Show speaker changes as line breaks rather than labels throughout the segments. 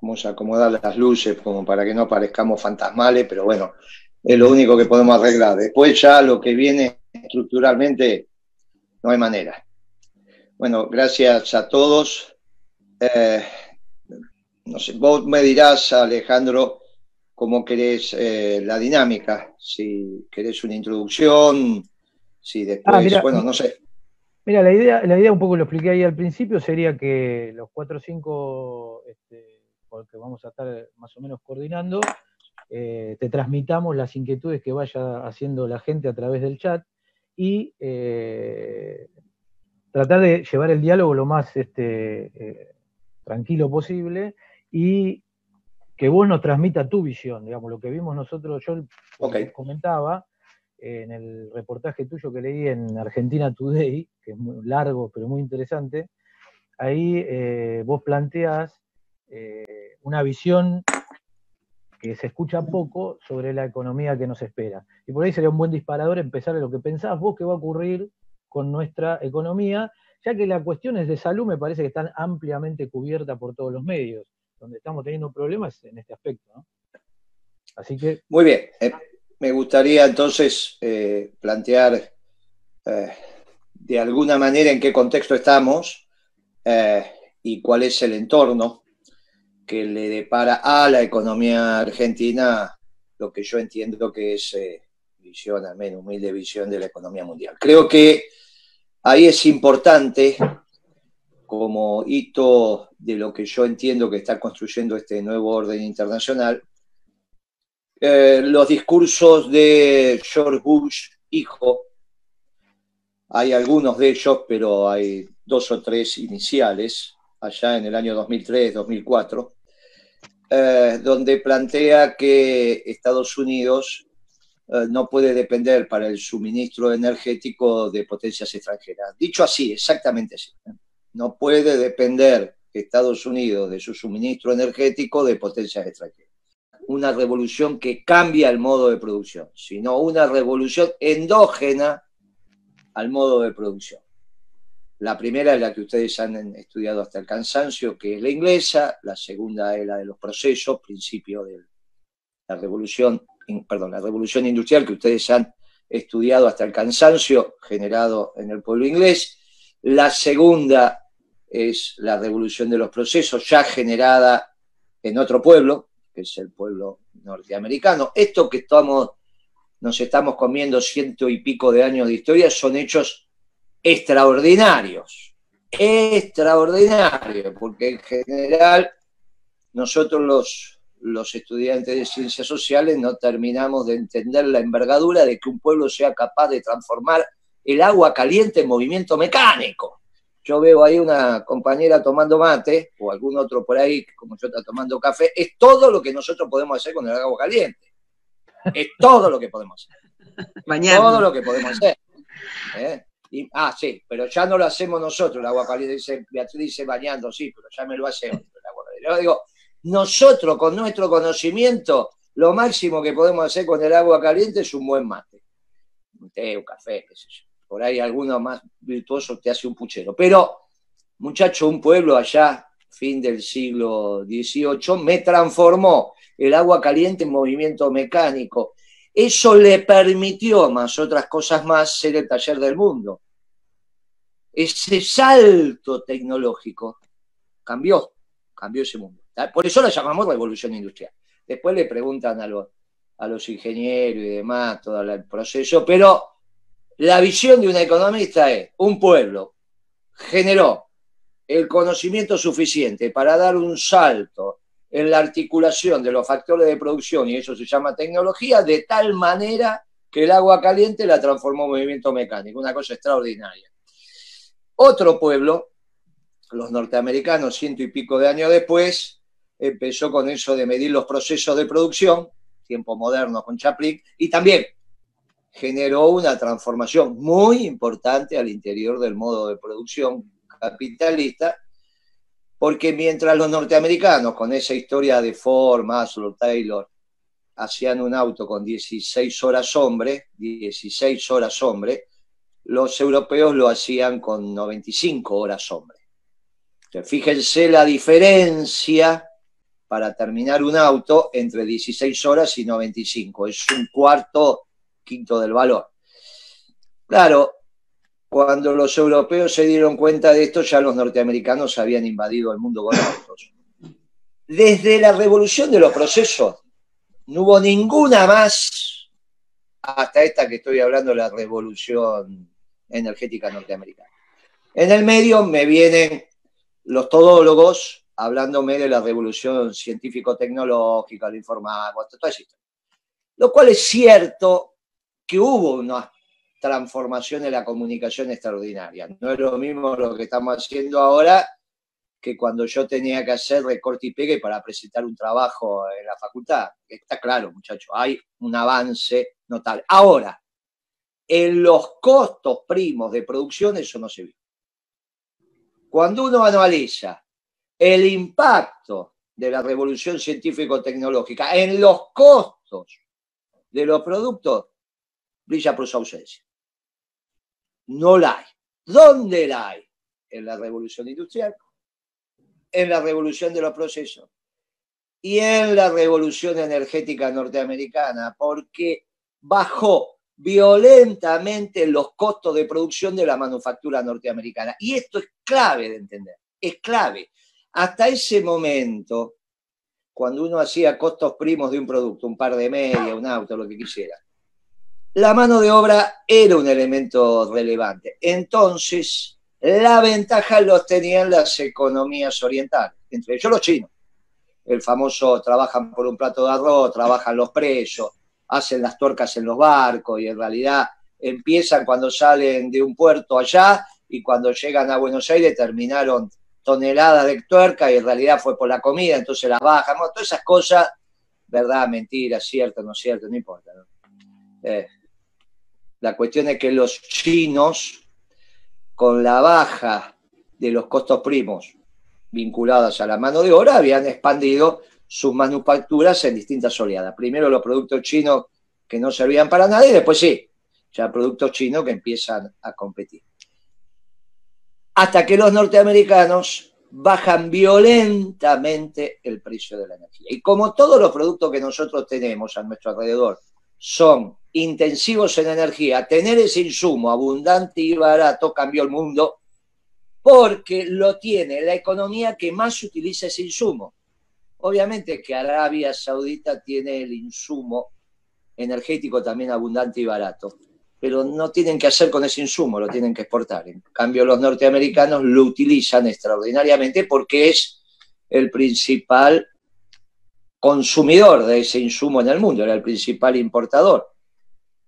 vamos a acomodar las luces como para que no parezcamos fantasmales, pero bueno, es lo único que podemos arreglar. Después ya lo que viene estructuralmente no hay manera. Bueno, gracias a todos. Eh, no sé, vos me dirás, Alejandro, cómo querés la dinámica, si querés una introducción, si
Ah,
después,
mira,
bueno, no sé.
mira, la idea un poco lo expliqué ahí al principio, sería que los 4 o 5 con que vamos a estar más o menos coordinando, te transmitamos las inquietudes que vaya haciendo la gente a través del chat y tratar de llevar el diálogo lo más tranquilo posible y que vos nos transmita tu visión, digamos, lo que vimos nosotros, yo
Ok,
como comentaba, en el reportaje tuyo que leí en Argentina Today, que es muy largo pero muy interesante, ahí vos planteás una visión que se escucha poco sobre la economía que nos espera. Y por ahí sería un buen disparador empezar a lo que pensás vos que va a ocurrir con nuestra economía, ya que las cuestiones de salud me parece que están ampliamente cubiertas por todos los medios. Donde estamos teniendo problemas en este aspecto, ¿no? Así que,
muy bien. Me gustaría entonces plantear eh, de alguna manera en qué contexto estamos eh, y cuál es el entorno que le depara a la economía argentina lo que yo entiendo que es visión, al menos humilde visión de la economía mundial. Creo que ahí es importante como hito de lo que yo entiendo que está construyendo este nuevo orden internacional, los discursos de George Bush, hijo. Hay algunos de ellos, pero hay 2 o 3 iniciales, allá en el año 2003-2004, donde plantea que Estados Unidos no puede depender para el suministro energético de potencias extranjeras. Dicho así, exactamente así. No puede depender Estados Unidos de su suministro energético de potencias extranjeras. Una revolución que cambia el modo de producción, sino una revolución endógena al modo de producción. La primera es la que ustedes han estudiado hasta el cansancio, que es la inglesa. La segunda es la de los procesos, principio de la revolución, perdón, la revolución industrial que ustedes han estudiado hasta el cansancio, generado en el pueblo inglés. La segunda es la revolución de los procesos, ya generada en otro pueblo, que es el pueblo norteamericano. Esto que nos estamos comiendo 100 y pico de años de historia son hechos extraordinarios, extraordinarios, porque en general nosotros los estudiantes de ciencias sociales no terminamos de entender la envergadura de que un pueblo sea capaz de transformar el agua caliente en movimiento mecánico. Yo veo ahí una compañera tomando mate, o algún otro por ahí, como yo está tomando café. Es todo lo que nosotros podemos hacer con el agua caliente. Es todo lo que podemos hacer. Todo
Bañarnos.
lo que podemos hacer. Sí, pero ya no lo hacemos nosotros, el agua caliente. Dice Beatriz, dice bañando, sí, pero ya me lo hace otro el agua caliente. Yo digo, nosotros con nuestro conocimiento, lo máximo que podemos hacer con el agua caliente es un buen mate. Un té, un café, qué sé yo. Por ahí alguno más virtuoso te hace un puchero. Pero, muchacho, un pueblo allá, fin del siglo XVIII, me transformó el agua caliente en movimiento mecánico. Eso le permitió, más otras cosas más, ser el taller del mundo. Ese salto tecnológico cambió ese mundo. Por eso la llamamos revolución industrial. Después le preguntan a los ingenieros y demás todo el proceso, pero la visión de un economista es: un pueblo generó el conocimiento suficiente para dar un salto en la articulación de los factores de producción, y eso se llama tecnología, de tal manera que el agua caliente la transformó en movimiento mecánico, una cosa extraordinaria. Otro pueblo, los norteamericanos, 100 y pico de años después, empezó con eso de medir los procesos de producción, tiempo moderno con Chaplin, y también generó una transformación muy importante al interior del modo de producción capitalista, porque mientras los norteamericanos, con esa historia de Ford, Maslow, Taylor, hacían un auto con 16 horas hombre, los europeos lo hacían con 95 horas hombre. Entonces, fíjense la diferencia para terminar un auto entre 16 horas y 95. Es un cuarto, quinto del valor. Claro, cuando los europeos se dieron cuenta de esto, ya los norteamericanos habían invadido el mundo con autos. Desde la revolución de los procesos, no hubo ninguna más hasta esta que estoy hablando, la revolución energética norteamericana. En el medio me vienen los todólogos hablándome de la revolución científico-tecnológica, la informática, todo eso. Lo cual es cierto que hubo una transformación en la comunicación extraordinaria. No es lo mismo lo que estamos haciendo ahora que cuando yo tenía que hacer recorte y pegue para presentar un trabajo en la facultad. Está claro, muchachos, hay un avance notable. Ahora, en los costos primos de producción eso no se vio. Cuando uno analiza el impacto de la revolución científico-tecnológica en los costos de los productos, brilla por su ausencia. No la hay. ¿Dónde la hay? En la revolución industrial, en la revolución de los procesos y en la revolución energética norteamericana, porque bajó violentamente los costos de producción de la manufactura norteamericana. Y esto es clave de entender, es clave. Hasta ese momento, cuando uno hacía costos primos de un producto, un par de media, un auto, lo que quisiera, la mano de obra era un elemento relevante. Entonces, la ventaja los tenían las economías orientales, entre ellos los chinos. El famoso trabajan por un plato de arroz, trabajan los presos, hacen las tuercas en los barcos y en realidad empiezan cuando salen de un puerto allá y cuando llegan a Buenos Aires terminaron toneladas de tuerca y en realidad fue por la comida, entonces las bajan. Todas esas cosas, verdad, mentira, cierto, no cierto, no importa, ¿no? La cuestión es que los chinos, con la baja de los costos primos vinculados a la mano de obra, habían expandido sus manufacturas en distintas oleadas. Primero los productos chinos que no servían para nada y después sí, ya productos chinos que empiezan a competir. Hasta que los norteamericanos bajan violentamente el precio de la energía. Y como todos los productos que nosotros tenemos a nuestro alrededor son intensivos en energía, tener ese insumo abundante y barato cambió el mundo porque lo tiene la economía que más utiliza ese insumo. Obviamente que Arabia Saudita tiene el insumo energético también abundante y barato, pero no tienen que hacer con ese insumo, lo tienen que exportar. En cambio, los norteamericanos lo utilizan extraordinariamente porque es el principal consumidor de ese insumo en el mundo, era el principal importador.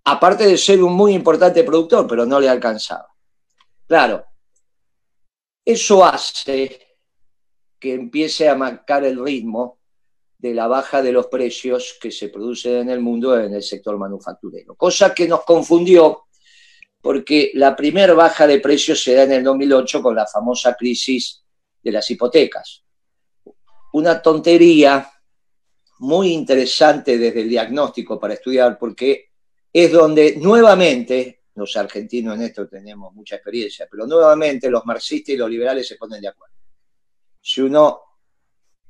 Aparte de ser un muy importante productor, pero no le alcanzaba. Claro, eso hace que empiece a marcar el ritmo de la baja de los precios que se producen en el mundo en el sector manufacturero. Cosa que nos confundió porque la primera baja de precios se da en el 2008 con la famosa crisis de las hipotecas. Una tontería muy interesante desde el diagnóstico para estudiar, porque es donde nuevamente, los argentinos en esto tenemos mucha experiencia, pero nuevamente los marxistas y los liberales se ponen de acuerdo. Si uno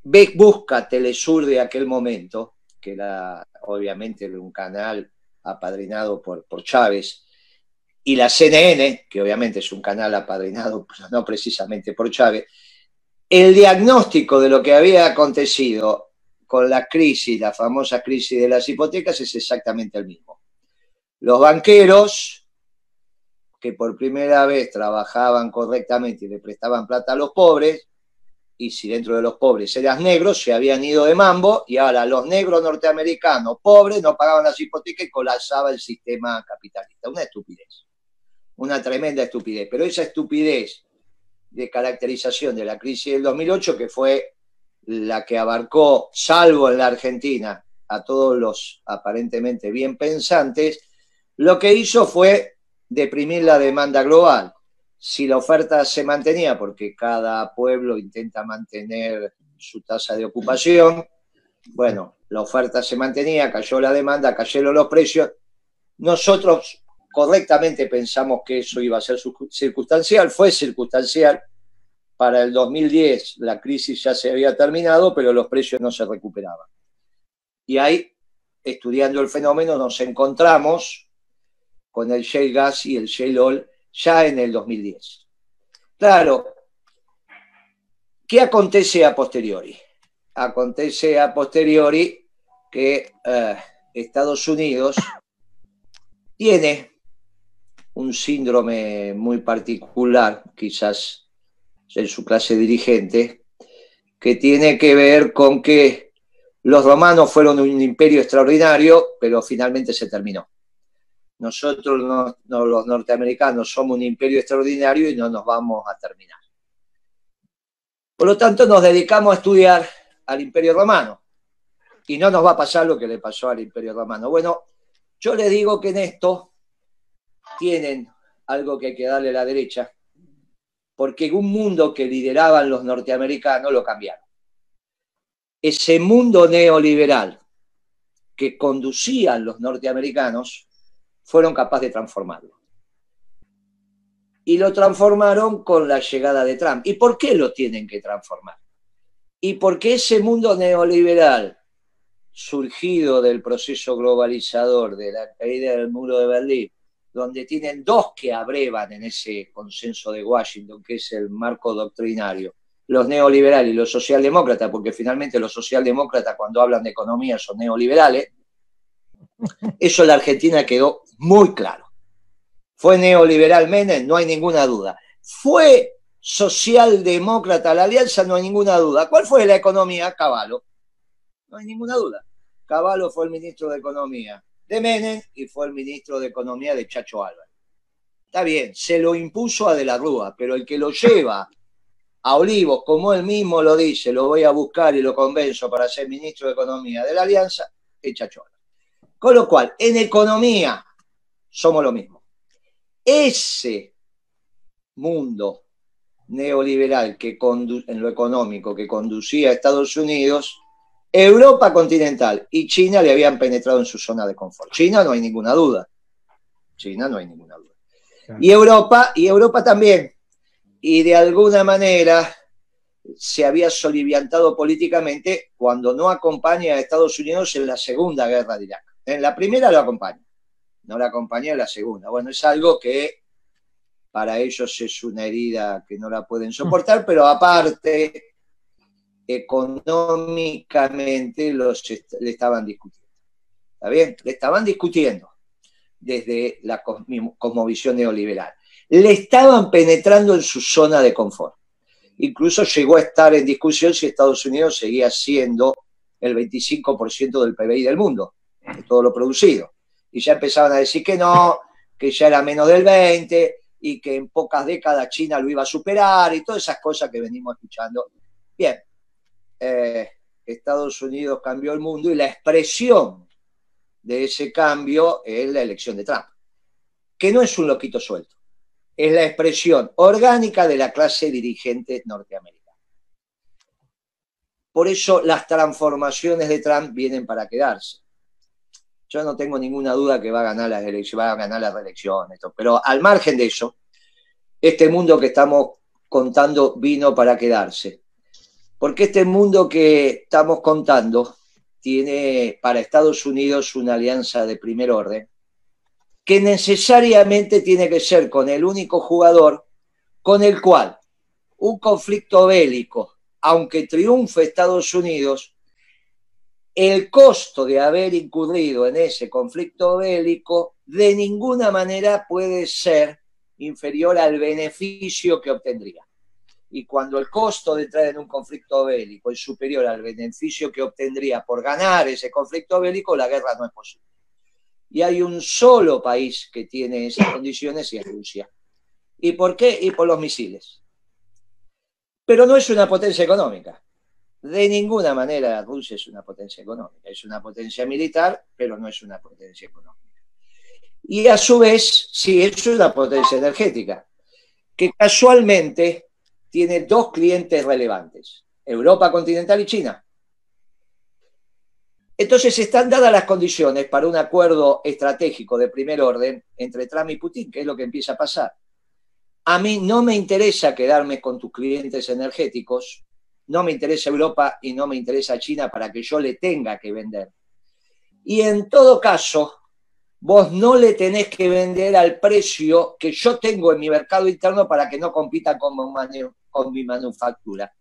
busca Telesur de aquel momento, que era obviamente un canal apadrinado por Chávez, y la CNN, que obviamente es un canal apadrinado, pero no precisamente por Chávez, el diagnóstico de lo que había acontecido con la crisis, la famosa crisis de las hipotecas, es exactamente el mismo. Los banqueros, que por primera vez trabajaban correctamente y le prestaban plata a los pobres, y si dentro de los pobres eran negros, se habían ido de mambo, y ahora los negros norteamericanos pobres no pagaban las hipotecas y colapsaba el sistema capitalista. Una estupidez, una tremenda estupidez. Pero esa estupidez de caracterización de la crisis del 2008, que fue la que abarcó, salvo en la Argentina, a todos los aparentemente bien pensantes, lo que hizo fue deprimir la demanda global. Si la oferta se mantenía, porque cada pueblo intenta mantener su tasa de ocupación, bueno, la oferta se mantenía, cayó la demanda, cayeron los precios. Nosotros correctamente pensamos que eso iba a ser circunstancial, fue circunstancial, para el 2010 la crisis ya se había terminado, pero los precios no se recuperaban. Y ahí, estudiando el fenómeno, nos encontramos con el shale gas y el shale oil ya en el 2010. Claro, ¿qué acontece a posteriori? Acontece a posteriori que Estados Unidos tiene un síndrome muy particular, quizás en su clase dirigente, que tiene que ver con que los romanos fueron un imperio extraordinario, pero finalmente se terminó. Nosotros, los norteamericanos, somos un imperio extraordinario y no nos vamos a terminar. Por lo tanto, nos dedicamos a estudiar al Imperio Romano y no nos va a pasar lo que le pasó al Imperio Romano. Bueno, yo les digo que en esto tienen algo que hay que darle a la derecha, porque un mundo que lideraban los norteamericanos lo cambiaron. Ese mundo neoliberal que conducían los norteamericanos fueron capaces de transformarlo. Y lo transformaron con la llegada de Trump. ¿Y por qué lo tienen que transformar? Y porque ese mundo neoliberal, surgido del proceso globalizador, de la caída del muro de Berlín, donde tienen dos que abrevan en ese consenso de Washington, que es el marco doctrinario, los neoliberales y los socialdemócratas, porque finalmente los socialdemócratas cuando hablan de economía son neoliberales, eso en la Argentina quedó muy claro. Fue neoliberal Menem, no hay ninguna duda. Fue socialdemócrata la alianza, no hay ninguna duda. ¿Cuál fue la economía? Cavallo. No hay ninguna duda. Cavallo fue el ministro de Economía de Menem y fue el ministro de Economía de Chacho Álvarez. Está bien, se lo impuso a De la Rúa, pero el que lo lleva a Olivos, como él mismo lo dice, lo voy a buscar y lo convenzo para ser ministro de Economía de la Alianza, es Chacho Álvarez. Con lo cual, en economía somos lo mismo. Ese mundo neoliberal que en lo económico que conducía a Estados Unidos, Europa continental y China le habían penetrado en su zona de confort. China no hay ninguna duda. China no hay ninguna duda. Y Europa también. Y de alguna manera se había soliviantado políticamente cuando no acompaña a Estados Unidos en la Segunda Guerra de Irak. En la primera lo acompaña, no la acompaña en la segunda. Bueno, es algo que para ellos es una herida que no la pueden soportar, pero aparte, económicamente le estaban discutiendo. ¿Está bien? Le estaban discutiendo desde la cosmovisión neoliberal. Le estaban penetrando en su zona de confort. Incluso llegó a estar en discusión si Estados Unidos seguía siendo el 25% del PBI del mundo, de todo lo producido. Y ya empezaban a decir que no, que ya era menos del 20%, y que en pocas décadas China lo iba a superar, y todas esas cosas que venimos escuchando. Bien, Estados Unidos cambió el mundo, y la expresión de ese cambio es la elección de Trump, que no es un loquito suelto, es la expresión orgánica de la clase dirigente norteamericana. Por eso las transformaciones de Trump vienen para quedarse. Yo no tengo ninguna duda que va a ganar las elecciones, va a ganar la reelección, pero al margen de eso, este mundo que estamos contando vino para quedarse. Porque este mundo que estamos contando tiene para Estados Unidos una alianza de primer orden, que necesariamente tiene que ser con el único jugador con el cual un conflicto bélico, aunque triunfe Estados Unidos, el costo de haber incurrido en ese conflicto bélico de ninguna manera puede ser inferior al beneficio que obtendría. Y cuando el costo de entrar en un conflicto bélico es superior al beneficio que obtendría por ganar ese conflicto bélico, la guerra no es posible. Y hay un solo país que tiene esas condiciones y es Rusia. ¿Y por qué? Y por los misiles. Pero no es una potencia económica. De ninguna manera Rusia es una potencia económica. Es una potencia militar, pero no es una potencia económica. Y a su vez, sí, es una potencia energética, que casualmente tiene dos clientes relevantes, Europa continental y China. Entonces están dadas las condiciones para un acuerdo estratégico de primer orden entre Trump y Putin, que es lo que empieza a pasar. a mí no me interesa quedarme con tus clientes energéticos, no me interesa Europa y no me interesa China para que yo le tenga que vender. Y en todo caso, vos no le tenés que vender al precio que yo tengo en mi mercado interno para que no compita con mi manufactura.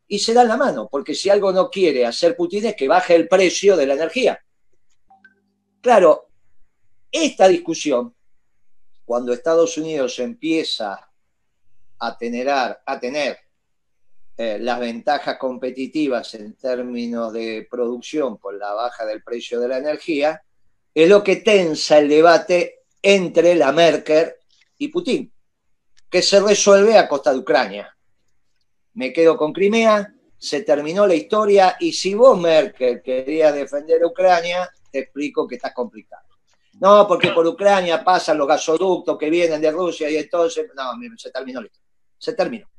Y se dan la mano, porque si algo no quiere hacer Putin es que baje el precio de la energía. Claro, esta discusión, cuando Estados Unidos empieza a tener las ventajas competitivas en términos de producción por la baja del precio de la energía, es lo que tensa el debate entre la Merkel y Putin, que se resuelve a costa de Ucrania. Me quedo con Crimea, se terminó la historia, y si vos, Merkel, querías defender a Ucrania, te explico que está complicado. No, porque por Ucrania pasan los gasoductos que vienen de Rusia y entonces... No, se terminó la historia. Se terminó.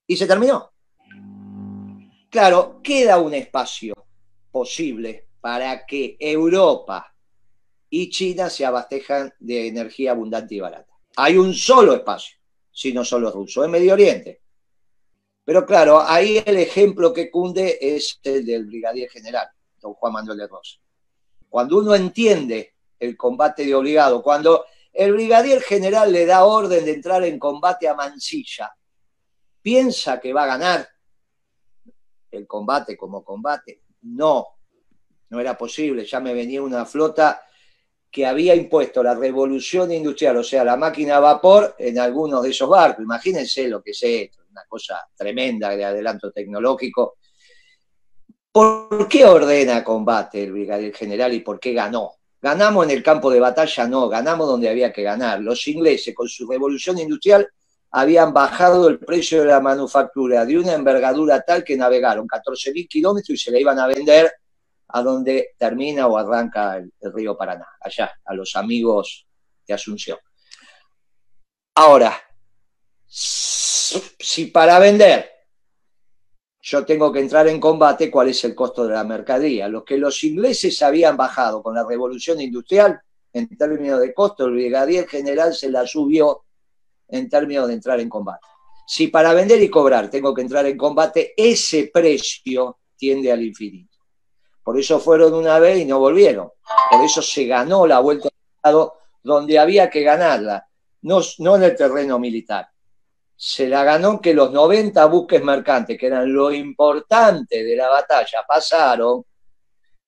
Y se terminó. Claro, queda un espacio posible para que Europa y China se abastejan de energía abundante y barata. Hay un solo espacio, si no son los rusos, en Medio Oriente. Pero claro, ahí el ejemplo que cunde es el del brigadier general, don Juan Manuel de Rosas. Cuando uno entiende el combate de obligado, cuando el brigadier general le da orden de entrar en combate a Mansilla, piensa que va a ganar el combate como combate. No era posible. Ya me venía una flota que había impuesto la revolución industrial, o sea, la máquina a vapor, en algunos de esos barcos. Imagínense lo que es esto, una cosa tremenda de adelanto tecnológico. ¿Por qué ordena combate el brigadier general y por qué ganó? ¿Ganamos en el campo de batalla? No, ganamos donde había que ganar. Los ingleses, con su revolución industrial, habían bajado el precio de la manufactura de una envergadura tal que navegaron 14.000 kilómetros y se la iban a vender a donde termina o arranca el río Paraná, allá, a los amigos de Asunción. Ahora, si para vender yo tengo que entrar en combate, ¿cuál es el costo de la mercadería? Lo que los ingleses habían bajado con la revolución industrial, en términos de costo, el brigadier general se la subió en términos de entrar en combate. Si para vender y cobrar tengo que entrar en combate, ese precio tiende al infinito. Por eso fueron una vez y no volvieron. Por eso se ganó la vuelta al Estado donde había que ganarla, no en el terreno militar. Se la ganó que los 90 buques mercantes, que eran lo importante de la batalla, pasaron,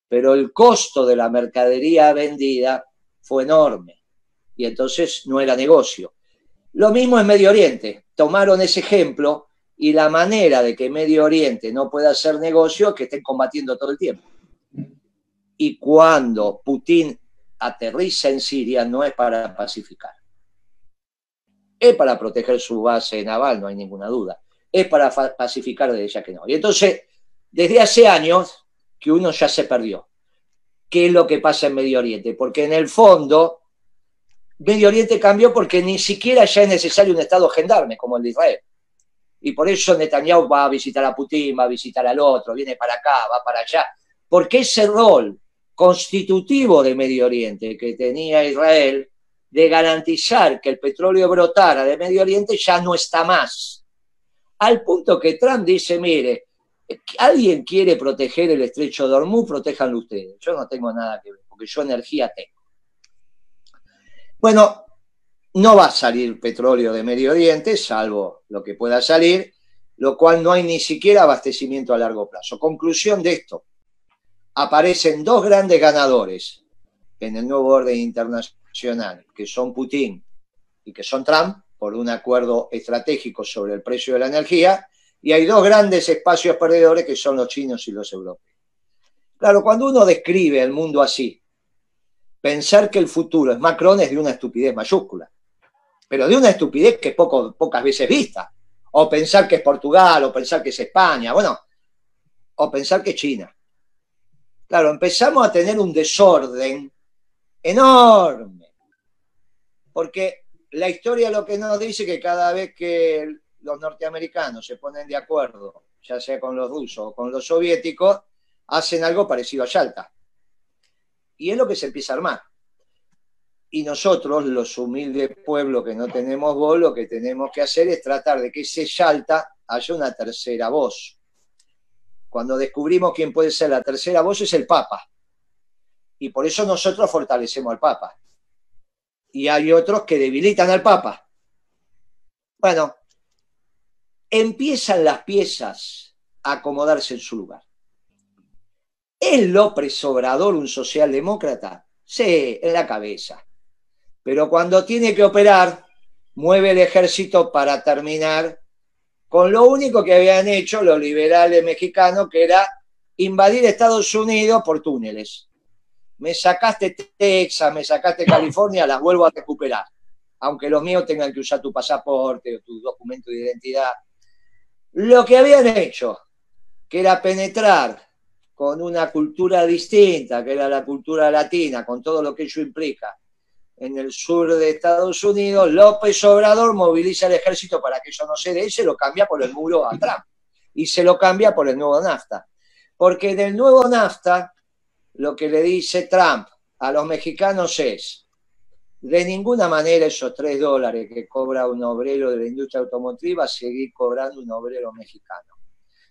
pero el costo de la mercadería vendida fue enorme. Y entonces no era negocio. Lo mismo en Medio Oriente. Tomaron ese ejemplo y la manera de que Medio Oriente no pueda hacer negocio es que estén combatiendo todo el tiempo. Y cuando Putin aterriza en Siria no es para pacificar. Es para proteger su base naval, no hay ninguna duda. Es para pacificar desde ya que no. Y entonces, desde hace años que uno ya se perdió. ¿Qué es lo que pasa en Medio Oriente? Porque en el fondo, Medio Oriente cambió porque ni siquiera ya es necesario un Estado gendarme como el de Israel. Y por eso Netanyahu va a visitar a Putin, va a visitar al otro, viene para acá, va para allá. Porque ese rol constitutivo de Medio Oriente que tenía Israel de garantizar que el petróleo brotara de Medio Oriente ya no está más. Al punto que Trump dice, mire, alguien quiere proteger el estrecho de Hormuz, protéjanlo ustedes. Yo no tengo nada que ver, porque yo energía tengo. Bueno, no va a salir petróleo de Medio Oriente, salvo lo que pueda salir, lo cual no hay ni siquiera abastecimiento a largo plazo. Conclusión de esto, aparecen dos grandes ganadores en el nuevo orden internacional, que son Putin y que son Trump, por un acuerdo estratégico sobre el precio de la energía, y hay dos grandes espacios perdedores que son los chinos y los europeos. Claro, cuando uno describe el mundo así, pensar que el futuro es Macron es de una estupidez mayúscula, pero de una estupidez que es pocas veces vista. O pensar que es Portugal, o pensar que es España, bueno, o pensar que es China. Claro, empezamos a tener un desorden enorme, porque la historia lo que nos dice que cada vez que los norteamericanos se ponen de acuerdo, ya sea con los rusos o con los soviéticos, hacen algo parecido a Yalta. Y es lo que se empieza a armar. Y nosotros, los humildes pueblos que no tenemos voz, lo que tenemos que hacer es tratar de que ese Yalta haya una tercera voz. Cuando descubrimos quién puede ser la tercera voz es el Papa. Y por eso nosotros fortalecemos al Papa. Y hay otros que debilitan al Papa. Bueno, empiezan las piezas a acomodarse en su lugar. ¿Es López Obrador un socialdemócrata? Sí, en la cabeza. Pero cuando tiene que operar, mueve el ejército para terminar con lo único que habían hecho los liberales mexicanos, que era invadir Estados Unidos por túneles. Me sacaste Texas, me sacaste California, las vuelvo a recuperar. Aunque los míos tengan que usar tu pasaporte o tu documento de identidad. Lo que habían hecho, que era penetrar con una cultura distinta, que era la cultura latina, con todo lo que ello implica, en el sur de Estados Unidos, López Obrador moviliza el ejército para que eso no se dé y se lo cambia por el muro a Trump. Y se lo cambia por el nuevo NAFTA. Porque en el nuevo NAFTA, lo que le dice Trump a los mexicanos es: de ninguna manera esos $3 que cobra un obrero de la industria automotriz va a seguir cobrando un obrero mexicano.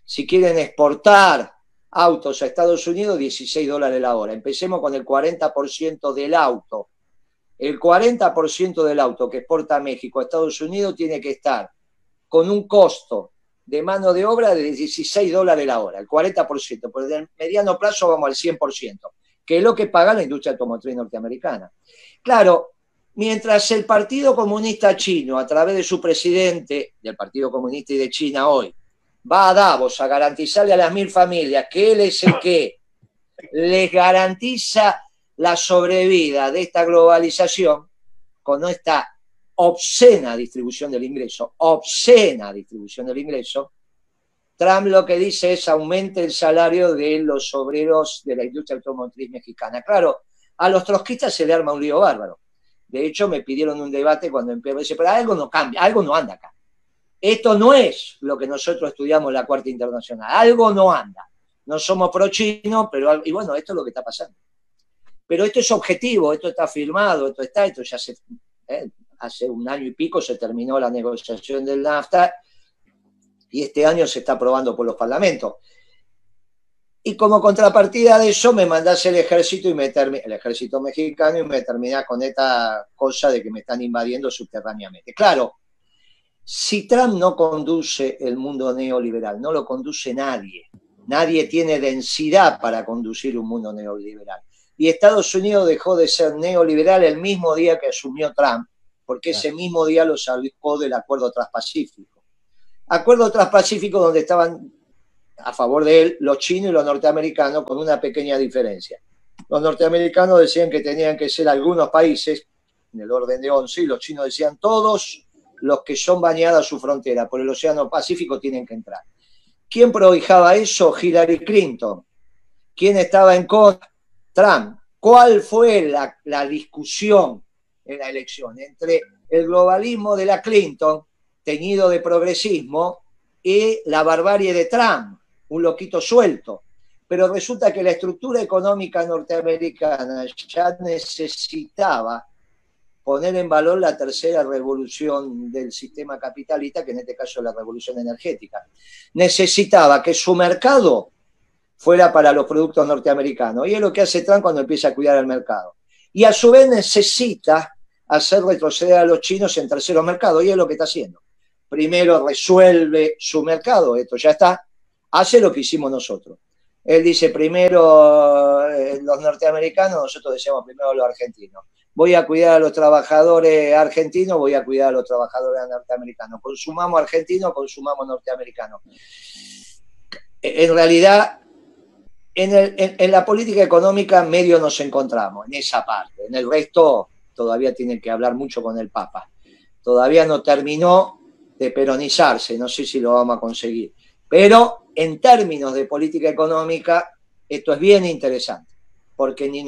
Si quieren exportar autos a Estados Unidos, $16 la hora. Empecemos con el 40% del auto. El 40% del auto que exporta México a Estados Unidos tiene que estar con un costo de mano de obra de $16 la hora, el 40%. Por el mediano plazo vamos al 100%, que es lo que paga la industria automotriz norteamericana. Claro, mientras el Partido Comunista Chino, a través de su presidente del Partido Comunista y de China hoy, va a Davos a garantizarle a las 1.000 familias que él es el que les garantiza la sobrevida de esta globalización con esta obscena distribución del ingreso, Trump lo que dice es: aumente el salario de los obreros de la industria automotriz mexicana. Claro, a los trotskistas se le arma un lío bárbaro. De hecho, me pidieron un debate cuando empecé, dice, pero algo no cambia, algo no anda acá. Esto no es lo que nosotros estudiamos en la Cuarta Internacional, algo no anda. No somos pro-chino, pero, y bueno, esto es lo que está pasando. Pero esto es objetivo, esto está firmado, esto ya hace un año y pico se terminó la negociación del NAFTA y este año se está aprobando por los parlamentos. Y como contrapartida de eso me mandás el ejército el ejército mexicano, y me termina con esta cosa de que me están invadiendo subterráneamente. Claro, si Trump no conduce el mundo neoliberal, no lo conduce nadie. Nadie tiene densidad para conducir un mundo neoliberal. Y Estados Unidos dejó de ser neoliberal el mismo día que asumió Trump, porque ese mismo día lo sacó del Acuerdo Transpacífico. Acuerdo Transpacífico donde estaban a favor de él los chinos y los norteamericanos, con una pequeña diferencia. Los norteamericanos decían que tenían que ser algunos países, en el orden de 11, y los chinos decían todos los que son bañadas su frontera por el Océano Pacífico tienen que entrar. ¿Quién prohijaba eso? Hillary Clinton. ¿Quién estaba en contra? Trump. ¿Cuál fue la discusión en la elección entre el globalismo de la Clinton, teñido de progresismo, y la barbarie de Trump, un loquito suelto? Pero resulta que la estructura económica norteamericana ya necesitaba poner en valor la tercera revolución del sistema capitalista, que en este caso es la revolución energética. Necesitaba que su mercado fuera para los productos norteamericanos. Y es lo que hace Trump cuando empieza a cuidar el mercado. Y a su vez necesita hacer retroceder a los chinos en terceros mercados, y es lo que está haciendo. Primero resuelve su mercado, esto ya está, hace lo que hicimos nosotros. Él dice primero los norteamericanos, nosotros decíamos primero los argentinos. Voy a cuidar a los trabajadores argentinos, voy a cuidar a los trabajadores norteamericanos. Consumamos argentinos, consumamos norteamericanos. En realidad, en la política económica medio nos encontramos, en esa parte. En el resto todavía tienen que hablar mucho con el Papa. Todavía no terminó de peronizarse, no sé si lo vamos a conseguir. Pero en términos de política económica, esto es bien interesante, porque ni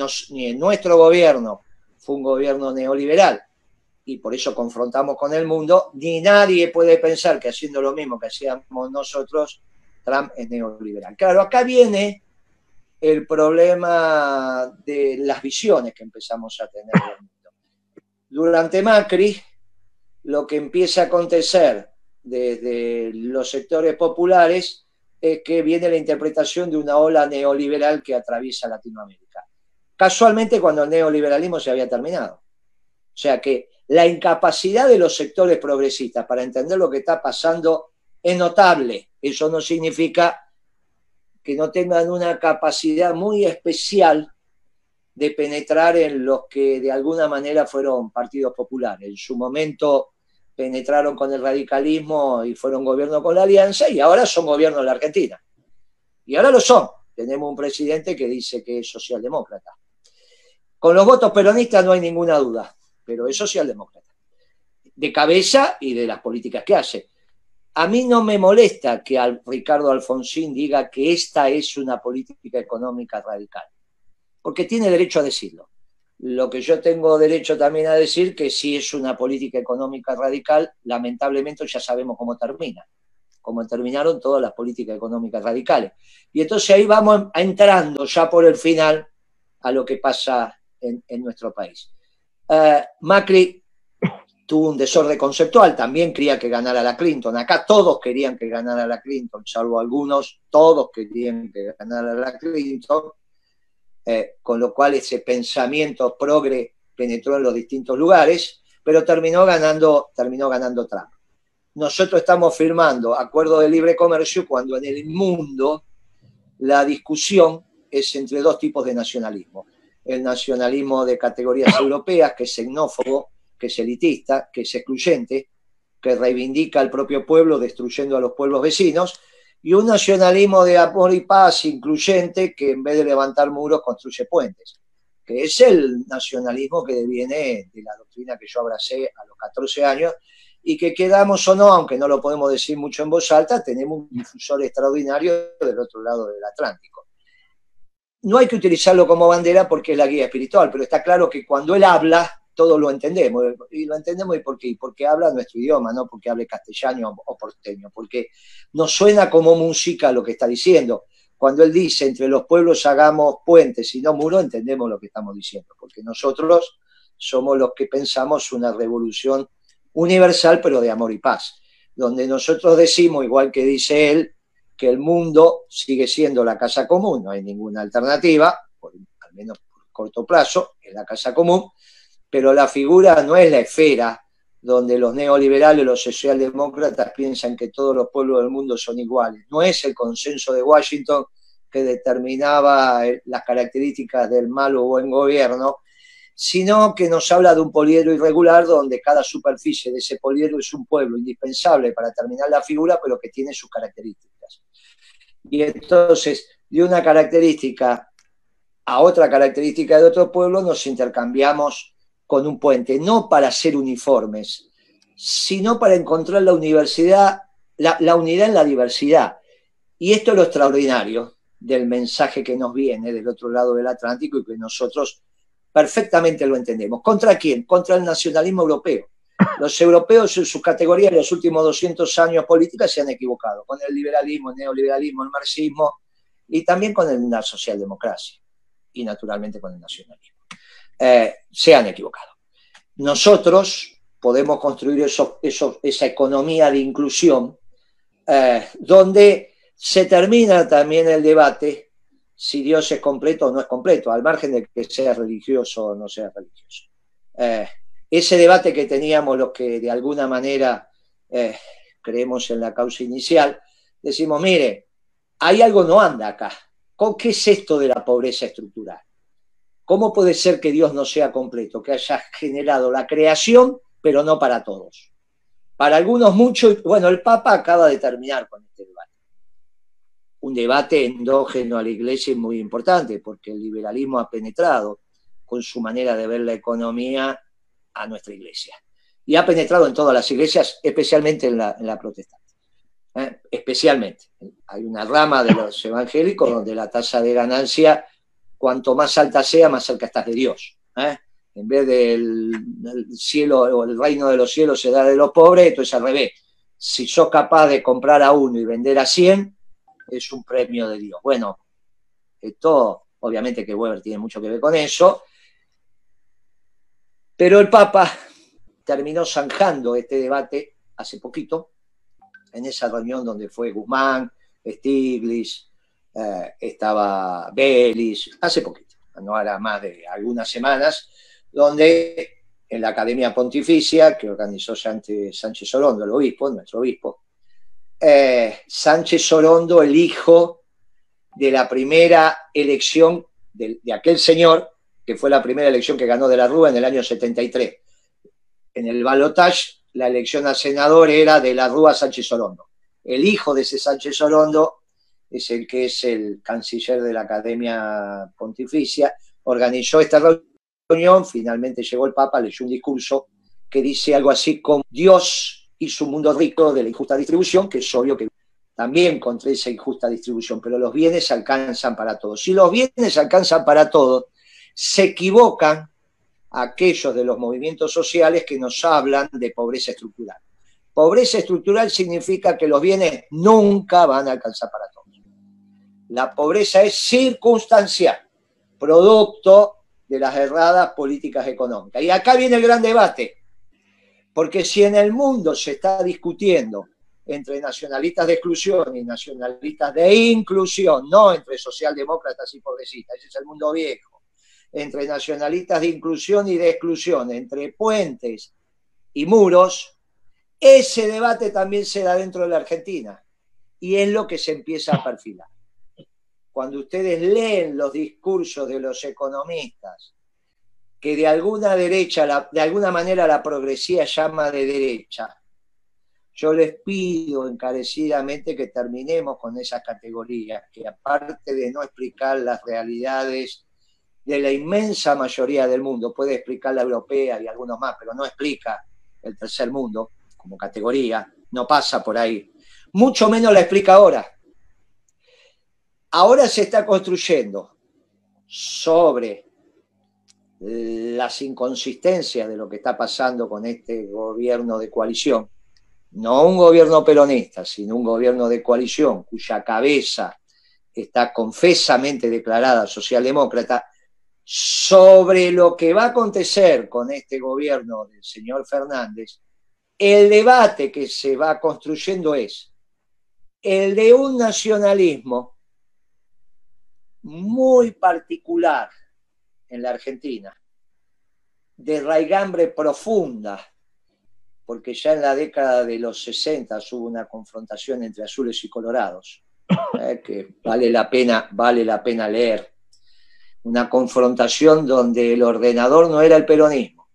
en nuestro gobierno fue un gobierno neoliberal, y por eso confrontamos con el mundo, ni nadie puede pensar que haciendo lo mismo que hacíamos nosotros, Trump es neoliberal. Claro, acá viene el problema de las visiones que empezamos a tener del mundo. Durante Macri, lo que empieza a acontecer desde los sectores populares es que viene la interpretación de una ola neoliberal que atraviesa Latinoamérica. Casualmente cuando el neoliberalismo se había terminado. O sea que la incapacidad de los sectores progresistas para entender lo que está pasando es notable. Eso no significa que no tengan una capacidad muy especial de penetrar en los que de alguna manera fueron partidos populares. En su momento penetraron con el radicalismo y fueron gobierno con la Alianza, y ahora son gobierno en la Argentina. Y ahora lo son. Tenemos un presidente que dice que es socialdemócrata. Con los votos peronistas no hay ninguna duda, pero es socialdemócrata. De cabeza y de las políticas que hace. A mí no me molesta que Ricardo Alfonsín diga que esta es una política económica radical, porque tiene derecho a decirlo. Lo que yo tengo derecho también a decir que si es una política económica radical, lamentablemente ya sabemos cómo termina, como terminaron todas las políticas económicas radicales. Y entonces ahí vamos entrando ya por el final a lo que pasa en nuestro país. Macri tuvo un desorden conceptual, también quería que ganara la Clinton. Acá todos querían que ganara la Clinton, salvo algunos, todos querían que ganara la Clinton, con lo cual ese pensamiento progre penetró en los distintos lugares, pero terminó ganando Trump. Nosotros estamos firmando acuerdos de libre comercio cuando en el mundo la discusión es entre dos tipos de nacionalismo. El nacionalismo de categorías europeas, que es xenófobo, que es elitista, que es excluyente, que reivindica al propio pueblo destruyendo a los pueblos vecinos, y un nacionalismo de amor y paz incluyente que en vez de levantar muros construye puentes, que es el nacionalismo que deviene de la doctrina que yo abracé a los 14 años y que quedamos o no, aunque no lo podemos decir mucho en voz alta, tenemos un difusor extraordinario del otro lado del Atlántico. No hay que utilizarlo como bandera porque es la guía espiritual, pero está claro que cuando él habla, todos lo entendemos. Y lo entendemos ¿por qué? Porque habla nuestro idioma, no porque hable castellano o porteño, porque nos suena como música lo que está diciendo. Cuando él dice, entre los pueblos hagamos puentes y no muros, entendemos lo que estamos diciendo, porque nosotros somos los que pensamos una revolución universal, pero de amor y paz, donde nosotros decimos, igual que dice él, que el mundo sigue siendo la casa común, no hay ninguna alternativa, al menos por corto plazo, es la casa común, pero la figura no es la esfera donde los neoliberales, los socialdemócratas piensan que todos los pueblos del mundo son iguales. No es el consenso de Washington que determinaba las características del mal o buen gobierno, sino que nos habla de un poliedro irregular donde cada superficie de ese poliedro es un pueblo indispensable para terminar la figura, pero que tiene sus características. Y entonces, de una característica a otra característica de otro pueblo, nos intercambiamos con un puente, no para ser uniformes, sino para encontrar la unidad en la diversidad. Y esto es lo extraordinario del mensaje que nos viene del otro lado del Atlántico y que nosotros perfectamente lo entendemos. ¿Contra quién? Contra el nacionalismo europeo. Los europeos en sus categorías en los últimos 200 años políticas se han equivocado, con el liberalismo, el neoliberalismo, el marxismo y también con la socialdemocracia y naturalmente con el nacionalismo. Se han equivocado. Nosotros podemos construir esa economía de inclusión donde se termina también el debate si Dios es completo o no es completo, al margen de que sea religioso o no sea religioso. Ese debate que teníamos los que de alguna manera creemos en la causa inicial, decimos, mire, hay algo no anda acá. ¿Qué es esto de la pobreza estructural? ¿Cómo puede ser que Dios no sea completo? Que haya generado la creación, pero no para todos. Para algunos mucho, bueno, el Papa acaba de terminar con este debate. Un debate endógeno a la Iglesia es muy importante, porque el liberalismo ha penetrado con su manera de ver la economía a nuestra Iglesia. Y ha penetrado en todas las iglesias, especialmente en la protestante. Especialmente. Hay una rama de los evangélicos donde la tasa de ganancia, cuanto más alta sea, más cerca estás de Dios. En vez del cielo o el reino de los cielos se da de los pobres, esto es al revés. Si sos capaz de comprar a uno y vender a 100, es un premio de Dios. Bueno, esto, obviamente que Weber tiene mucho que ver con eso, pero el Papa terminó zanjando este debate hace poquito, en esa reunión donde fue Guzmán, Stiglitz, estaba Belis, hace poquito, no hará más de algunas semanas, donde en la Academia Pontificia, que organizó Sánchez Orondo, el obispo, nuestro obispo, Sánchez Orondo, el hijo de la primera elección de aquel señor, que fue la primera elección que ganó de la Rúa en el año 73. En el balotaje, la elección a senador era de la Rúa Sánchez Orondo. El hijo de ese Sánchez Orondo es el que es el canciller de la Academia Pontificia, organizó esta reunión, finalmente llegó el Papa, leyó un discurso que dice algo así como Dios hizo un mundo rico de la injusta distribución, que es obvio que también contra esa injusta distribución, pero los bienes alcanzan para todos. Si los bienes alcanzan para todos, se equivocan aquellos de los movimientos sociales que nos hablan de pobreza estructural. Pobreza estructural significa que los bienes nunca van a alcanzar para todos. La pobreza es circunstancial, producto de las erradas políticas económicas. Y acá viene el gran debate, porque si en el mundo se está discutiendo entre nacionalistas de exclusión y nacionalistas de inclusión, no entre socialdemócratas y progresistas, ese es el mundo viejo, entre nacionalistas de inclusión y de exclusión, entre puentes y muros, ese debate también se da dentro de la Argentina y es lo que se empieza a perfilar. Cuando ustedes leen los discursos de los economistas, que de alguna manera la progresía llama de derecha, yo les pido encarecidamente que terminemos con esas categorías, que aparte de no explicar las realidades de la inmensa mayoría del mundo, puede explicar la europea y algunos más, pero no explica el tercer mundo como categoría, no pasa por ahí. Mucho menos la explica ahora. Ahora se está construyendo sobre las inconsistencias de lo que está pasando con este gobierno de coalición, no un gobierno peronista, sino un gobierno de coalición cuya cabeza está confesamente declarada socialdemócrata, sobre lo que va a acontecer con este gobierno del señor Fernández. El debate que se va construyendo es el de un nacionalismo muy particular en la Argentina, de raigambre profunda, porque ya en la década de los 60 hubo una confrontación entre azules y colorados, que vale la pena leer. Una confrontación donde el ordenador no era el peronismo,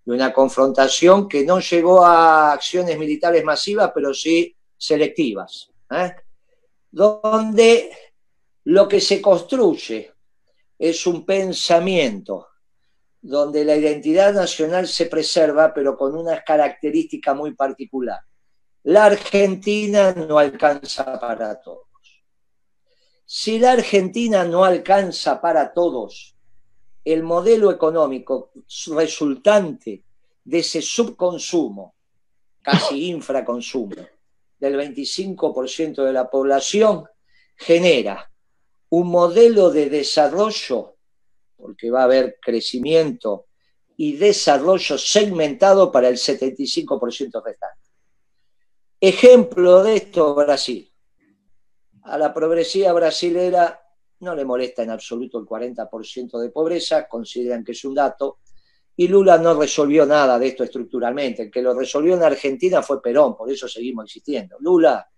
y una confrontación que no llegó a acciones militares masivas, pero sí selectivas, donde lo que se construye es un pensamiento donde la identidad nacional se preserva, pero con una característica muy particular. La Argentina no alcanza para todos. Si la Argentina no alcanza para todos, el modelo económico resultante de ese subconsumo, casi infraconsumo, del 25% de la población, genera un modelo de desarrollo, porque va a haber crecimiento y desarrollo segmentado para el 75% restante. Ejemplo de esto, Brasil. A la progresía brasilera no le molesta en absoluto el 40% de pobreza, consideran que es un dato, y Lula no resolvió nada de esto estructuralmente. El que lo resolvió en Argentina fue Perón, por eso seguimos existiendo. Lula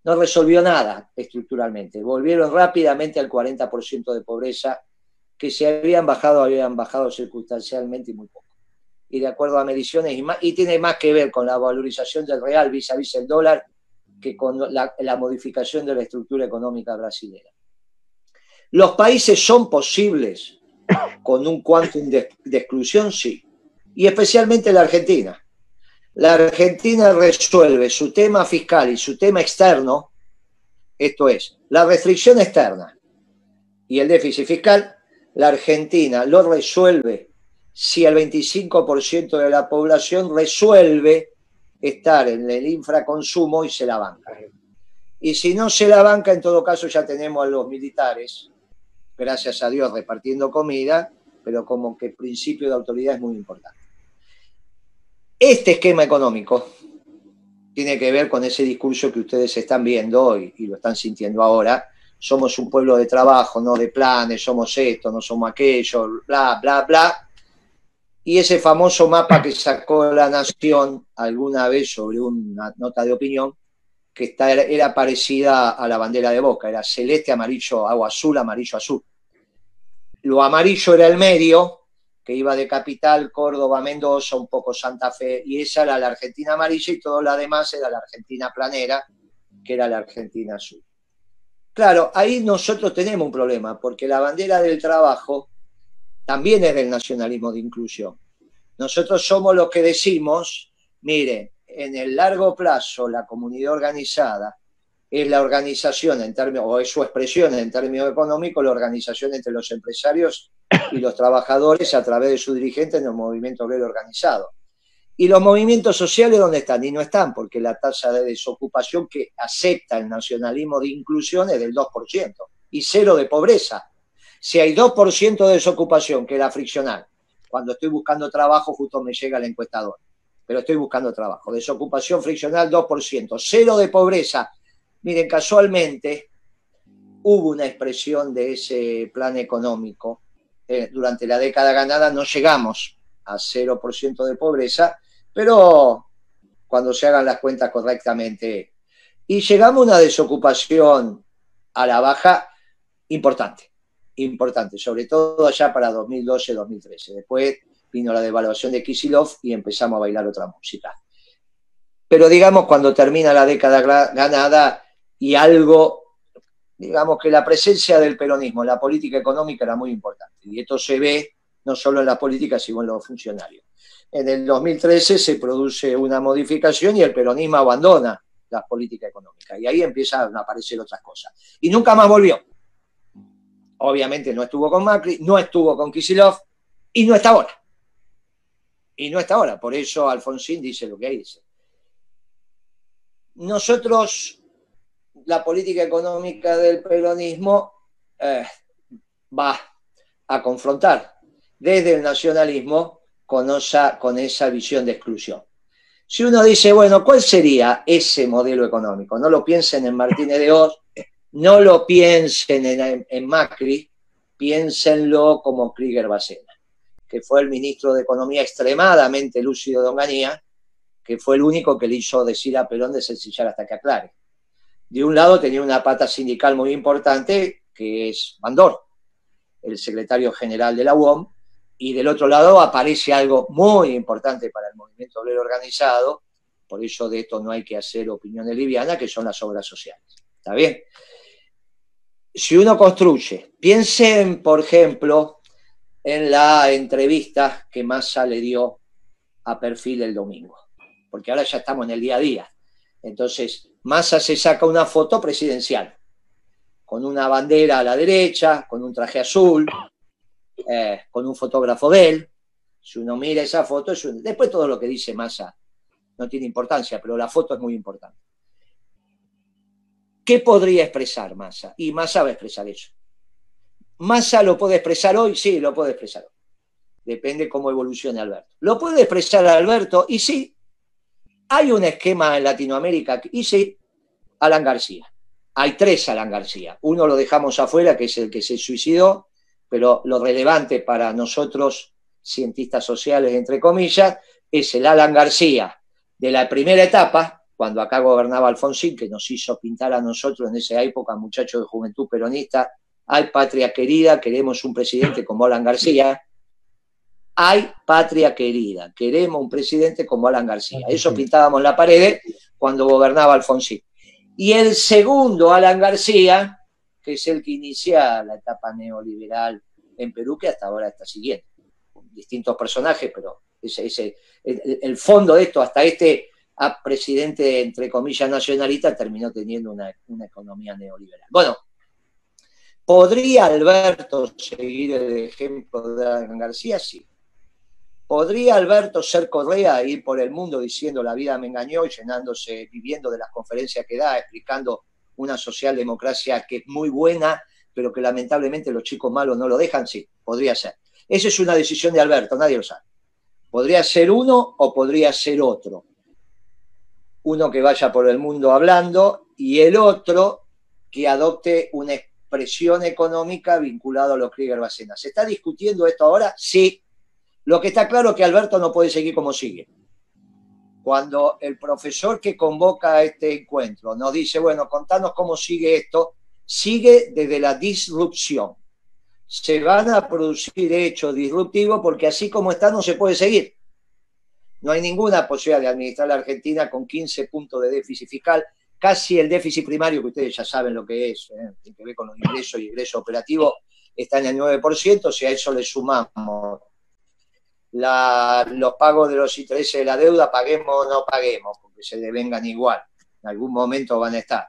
no resolvió nada estructuralmente. Volvieron rápidamente al 40% de pobreza, que se habían bajado circunstancialmente y muy poco. Y de acuerdo a mediciones, y tiene más que ver con la valorización del real vis a vis el dólar que con la modificación de la estructura económica brasileña. ¿Los países son posibles con un quantum de exclusión? Sí. Y especialmente la Argentina. La Argentina resuelve su tema fiscal y su tema externo, esto es, la restricción externa y el déficit fiscal. La Argentina lo resuelve si el 25% de la población resuelve estar en el infraconsumo y se la banca. Y si no se la banca, en todo caso ya tenemos a los militares, gracias a Dios, repartiendo comida, pero como que el principio de autoridad es muy importante. Este esquema económico tiene que ver con ese discurso que ustedes están viendo y lo están sintiendo ahora. Somos un pueblo de trabajo, no de planes, somos esto, no somos aquello, bla, bla, bla. Y ese famoso mapa que sacó La Nación alguna vez sobre una nota de opinión, que era parecida a la bandera de Boca, era celeste, amarillo, agua azul, amarillo, azul. Lo amarillo era el medio, que iba de Capital, Córdoba, Mendoza, un poco Santa Fe, y esa era la Argentina amarilla y todo lo demás era la Argentina planera, que era la Argentina azul. Claro, ahí nosotros tenemos un problema, porque la bandera del trabajo también es del nacionalismo de inclusión. Nosotros somos los que decimos, mire, en el largo plazo la comunidad organizada es la organización en términos, o es su expresión en términos económicos, la organización entre los empresarios y los trabajadores a través de sus dirigentes en el movimiento obrero organizado. ¿Y los movimientos sociales dónde están? Y no están, porque la tasa de desocupación que acepta el nacionalismo de inclusión es del 2% y cero de pobreza. Si hay 2% de desocupación, que era friccional, cuando estoy buscando trabajo justo me llega el encuestador, pero estoy buscando trabajo. Desocupación friccional 2%, cero de pobreza. Miren, casualmente hubo una expresión de ese plan económico. Durante la década ganada no llegamos a 0% de pobreza, pero cuando se hagan las cuentas correctamente. Y llegamos a una desocupación a la baja importante, sobre todo allá para 2012-2013. Después vino la devaluación de Kicillof y empezamos a bailar otra música. Pero digamos, cuando termina la década ganada y algo, digamos que la presencia del peronismo en la política económica era muy importante. Y esto se ve no solo en la política, sino en los funcionarios. En el 2013 se produce una modificación y el peronismo abandona la política económica. Y ahí empiezan a aparecer otras cosas. Y nunca más volvió. Obviamente no estuvo con Macri, no estuvo con Kicillof y no está ahora. Y no está ahora. Por eso Alfonsín dice lo que dice. Nosotros, la política económica del peronismo va a confrontar desde el nacionalismo con esa visión de exclusión. Si uno dice, bueno, ¿cuál sería ese modelo económico? No lo piensen en Martínez de Oz, no lo piensen en Macri, piénsenlo como Krieger Bacena, que fue el ministro de Economía extremadamente lúcido de Onganía, que fue el único que le hizo decir a Perón de sencillar hasta que aclare. De un lado tenía una pata sindical muy importante, que es Bandor, el secretario general de la UOM, y del otro lado aparece algo muy importante para el movimiento obrero organizado, por eso de esto no hay que hacer opiniones livianas, que son las obras sociales. ¿Está bien? Si uno construye, piensen, por ejemplo, en la entrevista que Massa le dio a Perfil el domingo, porque ahora ya estamos en el día a día. Entonces, Massa se saca una foto presidencial, con una bandera a la derecha, con un traje azul, con un fotógrafo de él. Si uno mira esa foto, después todo lo que dice Massa no tiene importancia, pero la foto es muy importante. ¿Qué podría expresar Massa? Y Massa va a expresar eso. ¿Massa lo puede expresar hoy? Sí, lo puede expresar hoy. Depende cómo evolucione Alberto. ¿Lo puede expresar Alberto? Y sí. Hay un esquema en Latinoamérica, y sí, Alan García. Hay 3 Alan García. Uno lo dejamos afuera, que es el que se suicidó, pero lo relevante para nosotros, cientistas sociales, entre comillas, es el Alan García de la primera etapa, cuando acá gobernaba Alfonsín, que nos hizo pintar a nosotros en esa época, muchachos de Juventud Peronista, ay, patria querida, queremos un presidente como Alan García. Hay patria querida, queremos un presidente como Alan García. Eso pintábamos en la pared cuando gobernaba Alfonsín. Y el segundo, Alan García, que es el que inicia la etapa neoliberal en Perú, que hasta ahora está siguiendo. Distintos personajes, pero el fondo de esto, hasta este presidente, entre comillas, nacionalista, terminó teniendo una economía neoliberal. Bueno, ¿podría Alberto seguir el ejemplo de Alan García? Sí. ¿Podría Alberto ser Correa e ir por el mundo diciendo la vida me engañó y llenándose, viviendo de las conferencias que da, explicando una socialdemocracia que es muy buena, pero que lamentablemente los chicos malos no lo dejan? Sí, podría ser. Esa es una decisión de Alberto, nadie lo sabe. Podría ser uno o podría ser otro. Uno que vaya por el mundo hablando y el otro que adopte una expresión económica vinculada a los Krieger-Bacena. ¿Se está discutiendo esto ahora? Sí. Lo que está claro es que Alberto no puede seguir como sigue. Cuando el profesor que convoca a este encuentro nos dice, bueno, contanos cómo sigue esto, sigue desde la disrupción. Se van a producir hechos disruptivos porque así como está no se puede seguir. No hay ninguna posibilidad de administrar la Argentina con 15 puntos de déficit fiscal, casi el déficit primario, que ustedes ya saben lo que es, tiene que ver con los ingresos y egresos operativos, está en el 9%, si a eso le sumamos los pagos de los intereses de la deuda, paguemos o no paguemos, porque se devengan igual, en algún momento van a estar.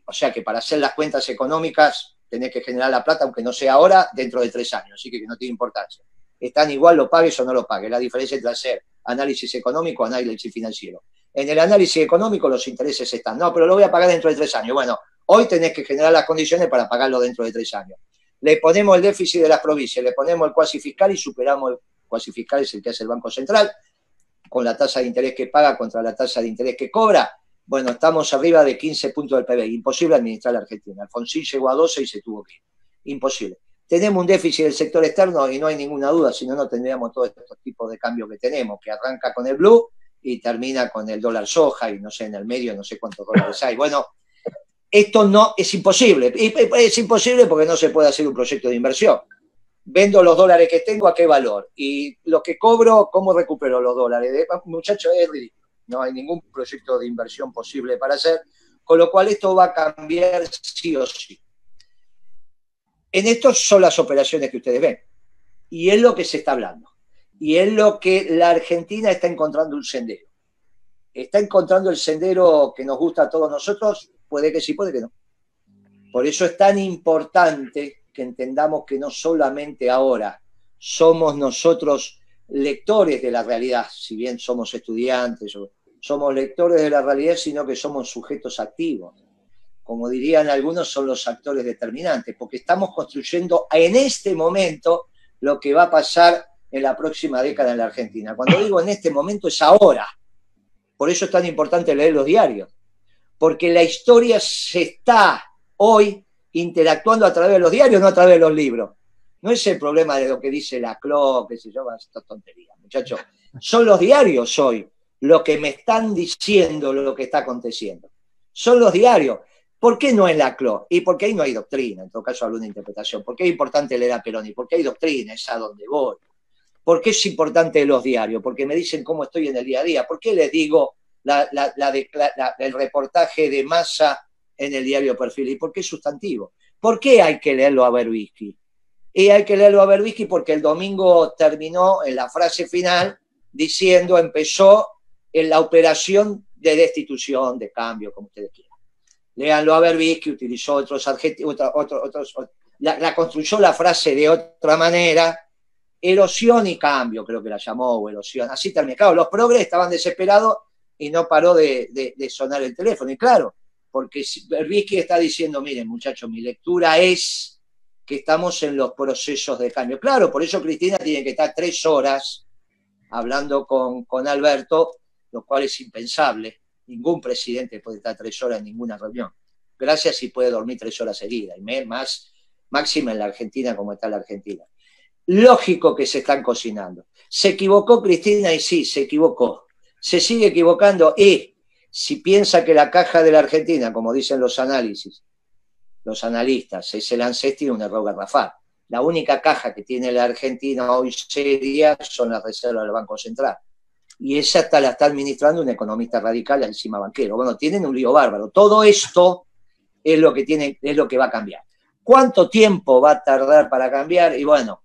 O sea que para hacer las cuentas económicas tenés que generar la plata, aunque no sea ahora, dentro de 3 años, así que no tiene importancia. Están igual, lo pagues o no lo pagues. La diferencia entre hacer análisis económico o análisis financiero. En el análisis económico los intereses están. No, pero lo voy a pagar dentro de 3 años. Bueno, hoy tenés que generar las condiciones para pagarlo dentro de 3 años. Le ponemos el déficit de las provincias, le ponemos el cuasi fiscal y superamos el cuasi fiscal, es el que hace el Banco Central, con la tasa de interés que paga contra la tasa de interés que cobra. Bueno, estamos arriba de 15 puntos del PBI. Imposible administrar la Argentina. Alfonsín llegó a 12 y se tuvo que ir. Imposible. Tenemos un déficit del sector externo y no hay ninguna duda, si no, no tendríamos todos estos tipos de cambios que tenemos, que arranca con el blue y termina con el dólar soja y no sé, en el medio no sé cuántos dólares hay. Bueno, esto no es imposible. Es imposible porque no se puede hacer un proyecto de inversión. Vendo los dólares que tengo, ¿a qué valor? Y lo que cobro, ¿cómo recupero los dólares? Muchachos, es ridículo. No hay ningún proyecto de inversión posible para hacer, con lo cual esto va a cambiar sí o sí. En estas son las operaciones que ustedes ven. Y es lo que se está hablando. Y es lo que la Argentina está encontrando un sendero. ¿Está encontrando el sendero que nos gusta a todos nosotros? Puede que sí, puede que no. Por eso es tan importante que entendamos que no solamente ahora somos nosotros lectores de la realidad, si bien somos estudiantes, somos lectores de la realidad, sino que somos sujetos activos. Como dirían algunos, son los actores determinantes, porque estamos construyendo en este momento lo que va a pasar en la próxima década en la Argentina. Cuando digo en este momento es ahora. Por eso es tan importante leer los diarios, porque la historia se está hoy interactuando a través de los diarios, no a través de los libros. No es el problema de lo que dice la CLO, que se llama estas tonterías, muchachos. Son los diarios hoy lo que me están diciendo lo que está aconteciendo. Son los diarios. ¿Por qué no es la CLO? Y porque ahí no hay doctrina, en todo caso alguna interpretación. ¿Por qué es importante leer a Perón? Y porque hay doctrina, es a donde voy. ¿Por qué es importante los diarios? Porque me dicen cómo estoy en el día a día. ¿Por qué les digo el reportaje de Massa en el diario Perfil? ¿Y por qué es sustantivo? ¿Por qué hay que leerlo a Berbisky? Y hay que leerlo a Berbisky porque el domingo terminó en la frase final diciendo, empezó en la operación de destitución, de cambio, como ustedes quieran. Léanlo a Berbisky, utilizó otros adjetivos, la construyó la frase de otra manera, erosión y cambio, creo que la llamó, o erosión, así terminó. Claro, los progres estaban desesperados y no paró de sonar el teléfono, y claro, porque Berbisky está diciendo, miren muchachos, mi lectura es que estamos en los procesos de cambio. Claro, por eso Cristina tiene que estar 3 horas hablando con Alberto, lo cual es impensable. Ningún presidente puede estar 3 horas en ninguna reunión. Gracias si puede dormir 3 horas seguidas, y más máxima en la Argentina como está la Argentina. Lógico que se están cocinando. ¿Se equivocó Cristina? Y sí, se equivocó. ¿Se sigue equivocando? Y si piensa que la caja de la Argentina, como dicen los análisis, los analistas, es el ANSES, tiene un error garrafal. La única caja que tiene la Argentina hoy seria son las reservas del Banco Central. Y esa la está administrando un economista radical encima banquero. Bueno, tienen un lío bárbaro. Todo esto es lo que va a cambiar. ¿Cuánto tiempo va a tardar para cambiar? Y bueno,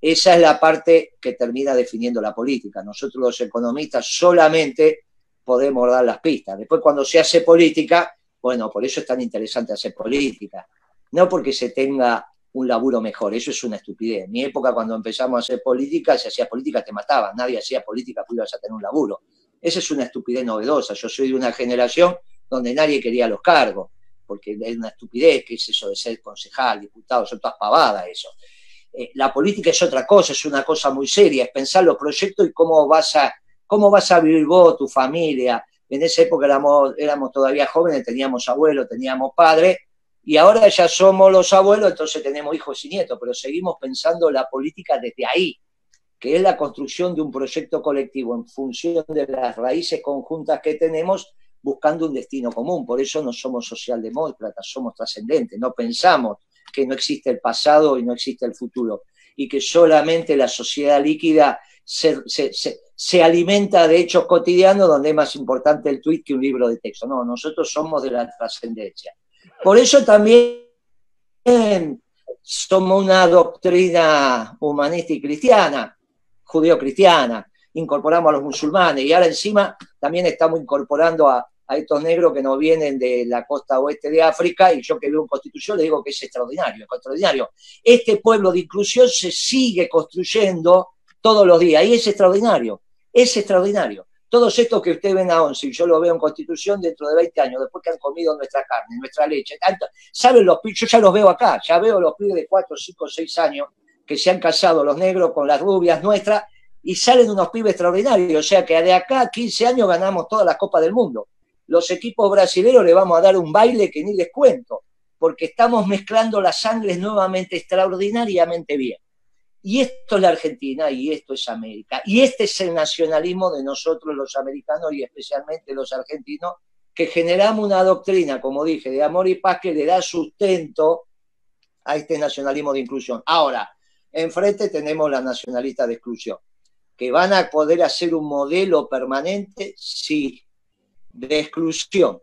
esa es la parte que termina definiendo la política. Nosotros los economistas solamente podemos dar las pistas. Después cuando se hace política, bueno, por eso es tan interesante hacer política. No porque se tenga un laburo mejor, eso es una estupidez. En mi época, cuando empezamos a hacer política, si hacías política te mataban, nadie hacía política porque ibas a tener un laburo. Esa es una estupidez novedosa. Yo soy de una generación donde nadie quería los cargos, porque es una estupidez, que es eso de ser concejal, diputado, son todas pavadas eso. La política es otra cosa, es una cosa muy seria, es pensar los proyectos y cómo vas a vivir vos, tu familia. En esa época éramos todavía jóvenes, teníamos abuelos, teníamos padres, y ahora ya somos los abuelos, entonces tenemos hijos y nietos, pero seguimos pensando la política desde ahí, que es la construcción de un proyecto colectivo en función de las raíces conjuntas que tenemos, buscando un destino común. Por eso no somos socialdemócratas, somos trascendentes, no pensamos que no existe el pasado y no existe el futuro, y que solamente la sociedad líquida se alimenta de hechos cotidianos donde es más importante el tuit que un libro de texto. No, nosotros somos de la trascendencia. Por eso también somos una doctrina humanista y cristiana, judeo-cristiana, incorporamos a los musulmanes y ahora encima también estamos incorporando a estos negros que nos vienen de la costa oeste de África, y yo que vivo en Constitución le digo que es extraordinario, es extraordinario. Este pueblo de inclusión se sigue construyendo todos los días y es extraordinario, es extraordinario. Todos estos que ustedes ven a 11, y yo lo veo en Constitución dentro de 20 años, después que han comido nuestra carne, nuestra leche, tanto, ¿saben los pibes? Yo ya los veo acá, ya veo los pibes de 4, 5, 6 años que se han casado, los negros con las rubias nuestras, y salen unos pibes extraordinarios, o sea que de acá a 15 años ganamos todas las copas del mundo. Los equipos brasileños le vamos a dar un baile que ni les cuento, porque estamos mezclando las sangres nuevamente extraordinariamente bien. Y esto es la Argentina y esto es América. Y este es el nacionalismo de nosotros los americanos y especialmente los argentinos, que generamos una doctrina, como dije, de amor y paz que le da sustento a este nacionalismo de inclusión. Ahora, enfrente tenemos la nacionalista de exclusión, que van a poder hacer un modelo permanente, sí, de exclusión,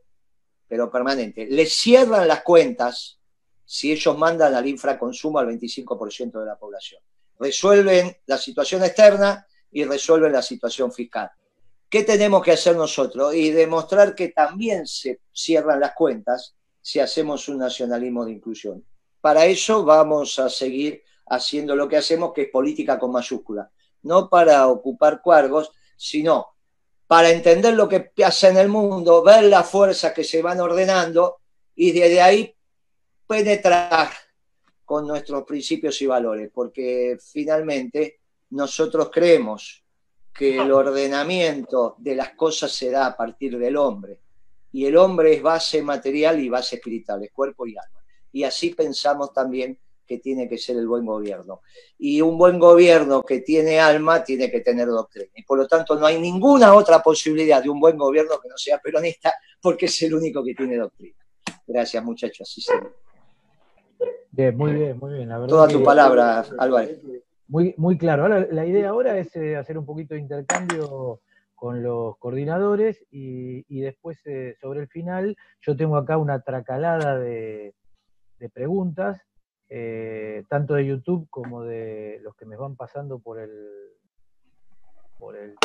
pero permanente. Les cierran las cuentas si ellos mandan al infraconsumo al 25% de la población. Resuelven la situación externa y resuelven la situación fiscal. ¿Qué tenemos que hacer nosotros? Y demostrar que también se cierran las cuentas si hacemos un nacionalismo de inclusión. Para eso vamos a seguir haciendo lo que hacemos, que es política con mayúscula. No para ocupar cargos, sino para entender lo que pasa en el mundo, ver las fuerzas que se van ordenando y desde ahí penetrar con nuestros principios y valores, porque finalmente nosotros creemos que el ordenamiento de las cosas se da a partir del hombre, y el hombre es base material y base espiritual, es cuerpo y alma. Y así pensamos también que tiene que ser el buen gobierno. Y un buen gobierno que tiene alma tiene que tener doctrina. Y por lo tanto no hay ninguna otra posibilidad de un buen gobierno que no sea peronista, porque es el único que tiene doctrina. Gracias, muchachos. Así se...
Bien, muy bien, muy bien. La verdad
Toda tu palabra, Álvarez.
Muy, muy claro. Ahora, la idea ahora es hacer un poquito de intercambio con los coordinadores y después, sobre el final, yo tengo acá una tracalada de preguntas, tanto de YouTube como de los que me van pasando por el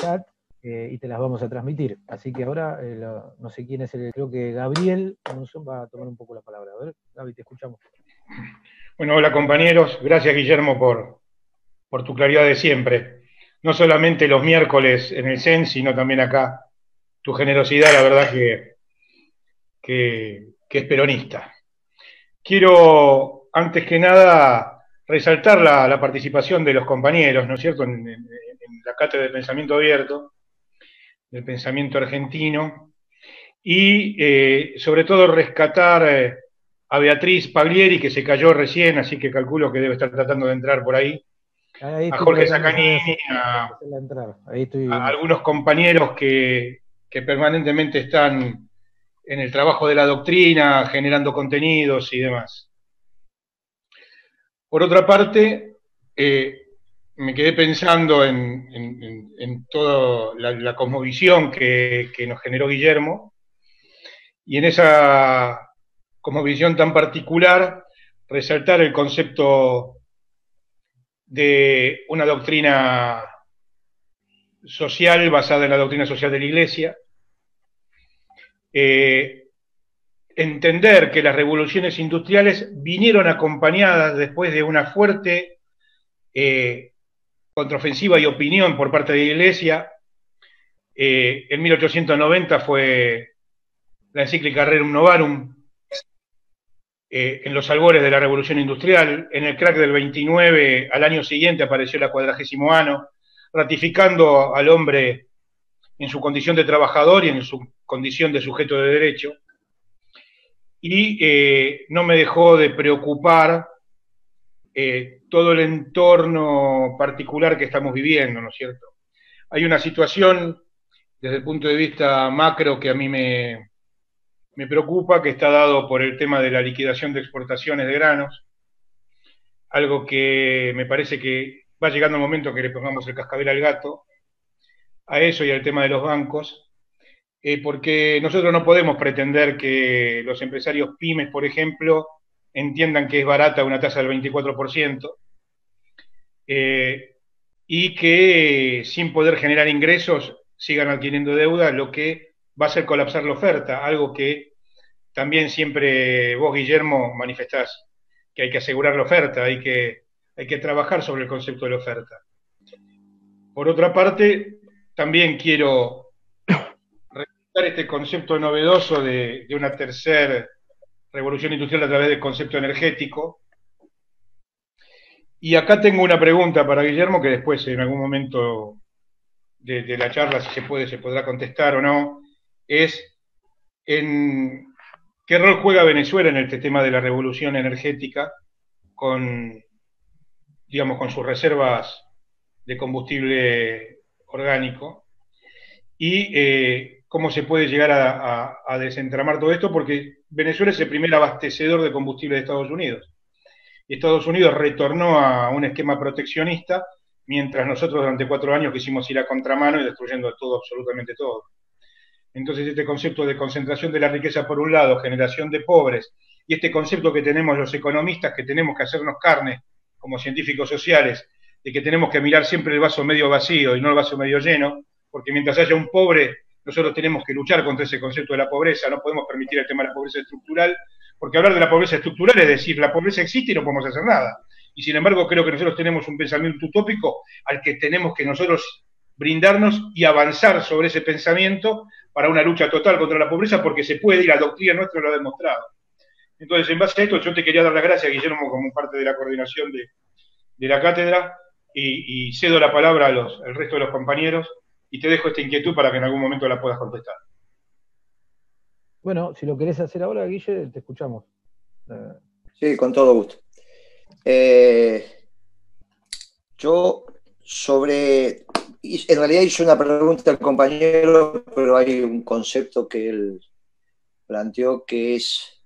chat, y te las vamos a transmitir. Así que ahora, no sé quién es creo que Gabriel va a tomar un poco la palabra. A ver, Gaby, te escuchamos.
Bueno, hola compañeros, gracias Guillermo por tu claridad de siempre. No solamente los miércoles en el CEN, sino también acá. Tu generosidad, la verdad que es peronista. Quiero, antes que nada, resaltar la participación de los compañeros, ¿no es cierto?, en la cátedra de pensamiento abierto, del pensamiento argentino, y sobre todo rescatar a Beatriz Paglieri, que se cayó recién, así que calculo que debe estar tratando de entrar por ahí, a Jorge Sacanini, a algunos compañeros que permanentemente están en el trabajo de la doctrina, generando contenidos y demás. Por otra parte, me quedé pensando en toda la cosmovisión que nos generó Guillermo, y en esa cosmovisión tan particular, resaltar el concepto de una doctrina social basada en la doctrina social de la Iglesia, entender que las revoluciones industriales vinieron acompañadas después de una fuerte contraofensiva y opinión por parte de la Iglesia. En 1890 fue la encíclica Rerum Novarum, en los albores de la Revolución Industrial. En el crack del 29, al año siguiente, apareció la 40º ano, ratificando al hombre en su condición de trabajador y en su condición de sujeto de derecho. Y no me dejó de preocupar todo el entorno particular que estamos viviendo, ¿no es cierto? Hay una situación desde el punto de vista macro que a mí me preocupa, que está dado por el tema de la liquidación de exportaciones de granos, algo que me parece que va llegando el momento que le pongamos el cascabel al gato, a eso y al tema de los bancos, porque nosotros no podemos pretender que los empresarios pymes, por ejemplo, entiendan que es barata una tasa del 24%, y que sin poder generar ingresos sigan adquiriendo deuda, lo que va a hacer colapsar la oferta, algo que también siempre vos, Guillermo, manifestás, que hay que asegurar la oferta, hay que trabajar sobre el concepto de la oferta. Por otra parte, también quiero resaltar este concepto novedoso de una tercera revolución industrial a través del concepto energético. Y acá tengo una pregunta para Guillermo, que después en algún momento de la charla, si se puede, se podrá contestar o no, es en qué rol juega Venezuela en este tema de la revolución energética con, digamos, con sus reservas de combustible orgánico, y cómo se puede llegar a desentramar todo esto, porque Venezuela es el primer abastecedor de combustible de Estados Unidos. Estados Unidos retornó a un esquema proteccionista, mientras nosotros durante 4 años quisimos ir a contramano y destruyendo todo, absolutamente todo. Entonces este concepto de concentración de la riqueza por un lado, generación de pobres, y este concepto que tenemos los economistas, que tenemos que hacernos carne como científicos sociales, de que tenemos que mirar siempre el vaso medio vacío y no el vaso medio lleno, porque mientras haya un pobre, nosotros tenemos que luchar contra ese concepto de la pobreza, no podemos permitir el tema de la pobreza estructural, porque hablar de la pobreza estructural es decir, la pobreza existe y no podemos hacer nada. Y sin embargo creo que nosotros tenemos un pensamiento utópico al que tenemos que nosotros brindarnos y avanzar sobre ese pensamiento para una lucha total contra la pobreza, porque se puede, y la doctrina nuestra lo ha demostrado. Entonces, en base a esto, yo te quería dar las gracias, Guillermo, como parte de la coordinación de la cátedra, y cedo la palabra al resto de los compañeros, y te dejo esta inquietud para que en algún momento la puedas contestar.
Bueno, si lo querés hacer ahora, Guille, te escuchamos.
Sí, con todo gusto. Yo en realidad hice una pregunta al compañero, pero hay un concepto que él planteó, que es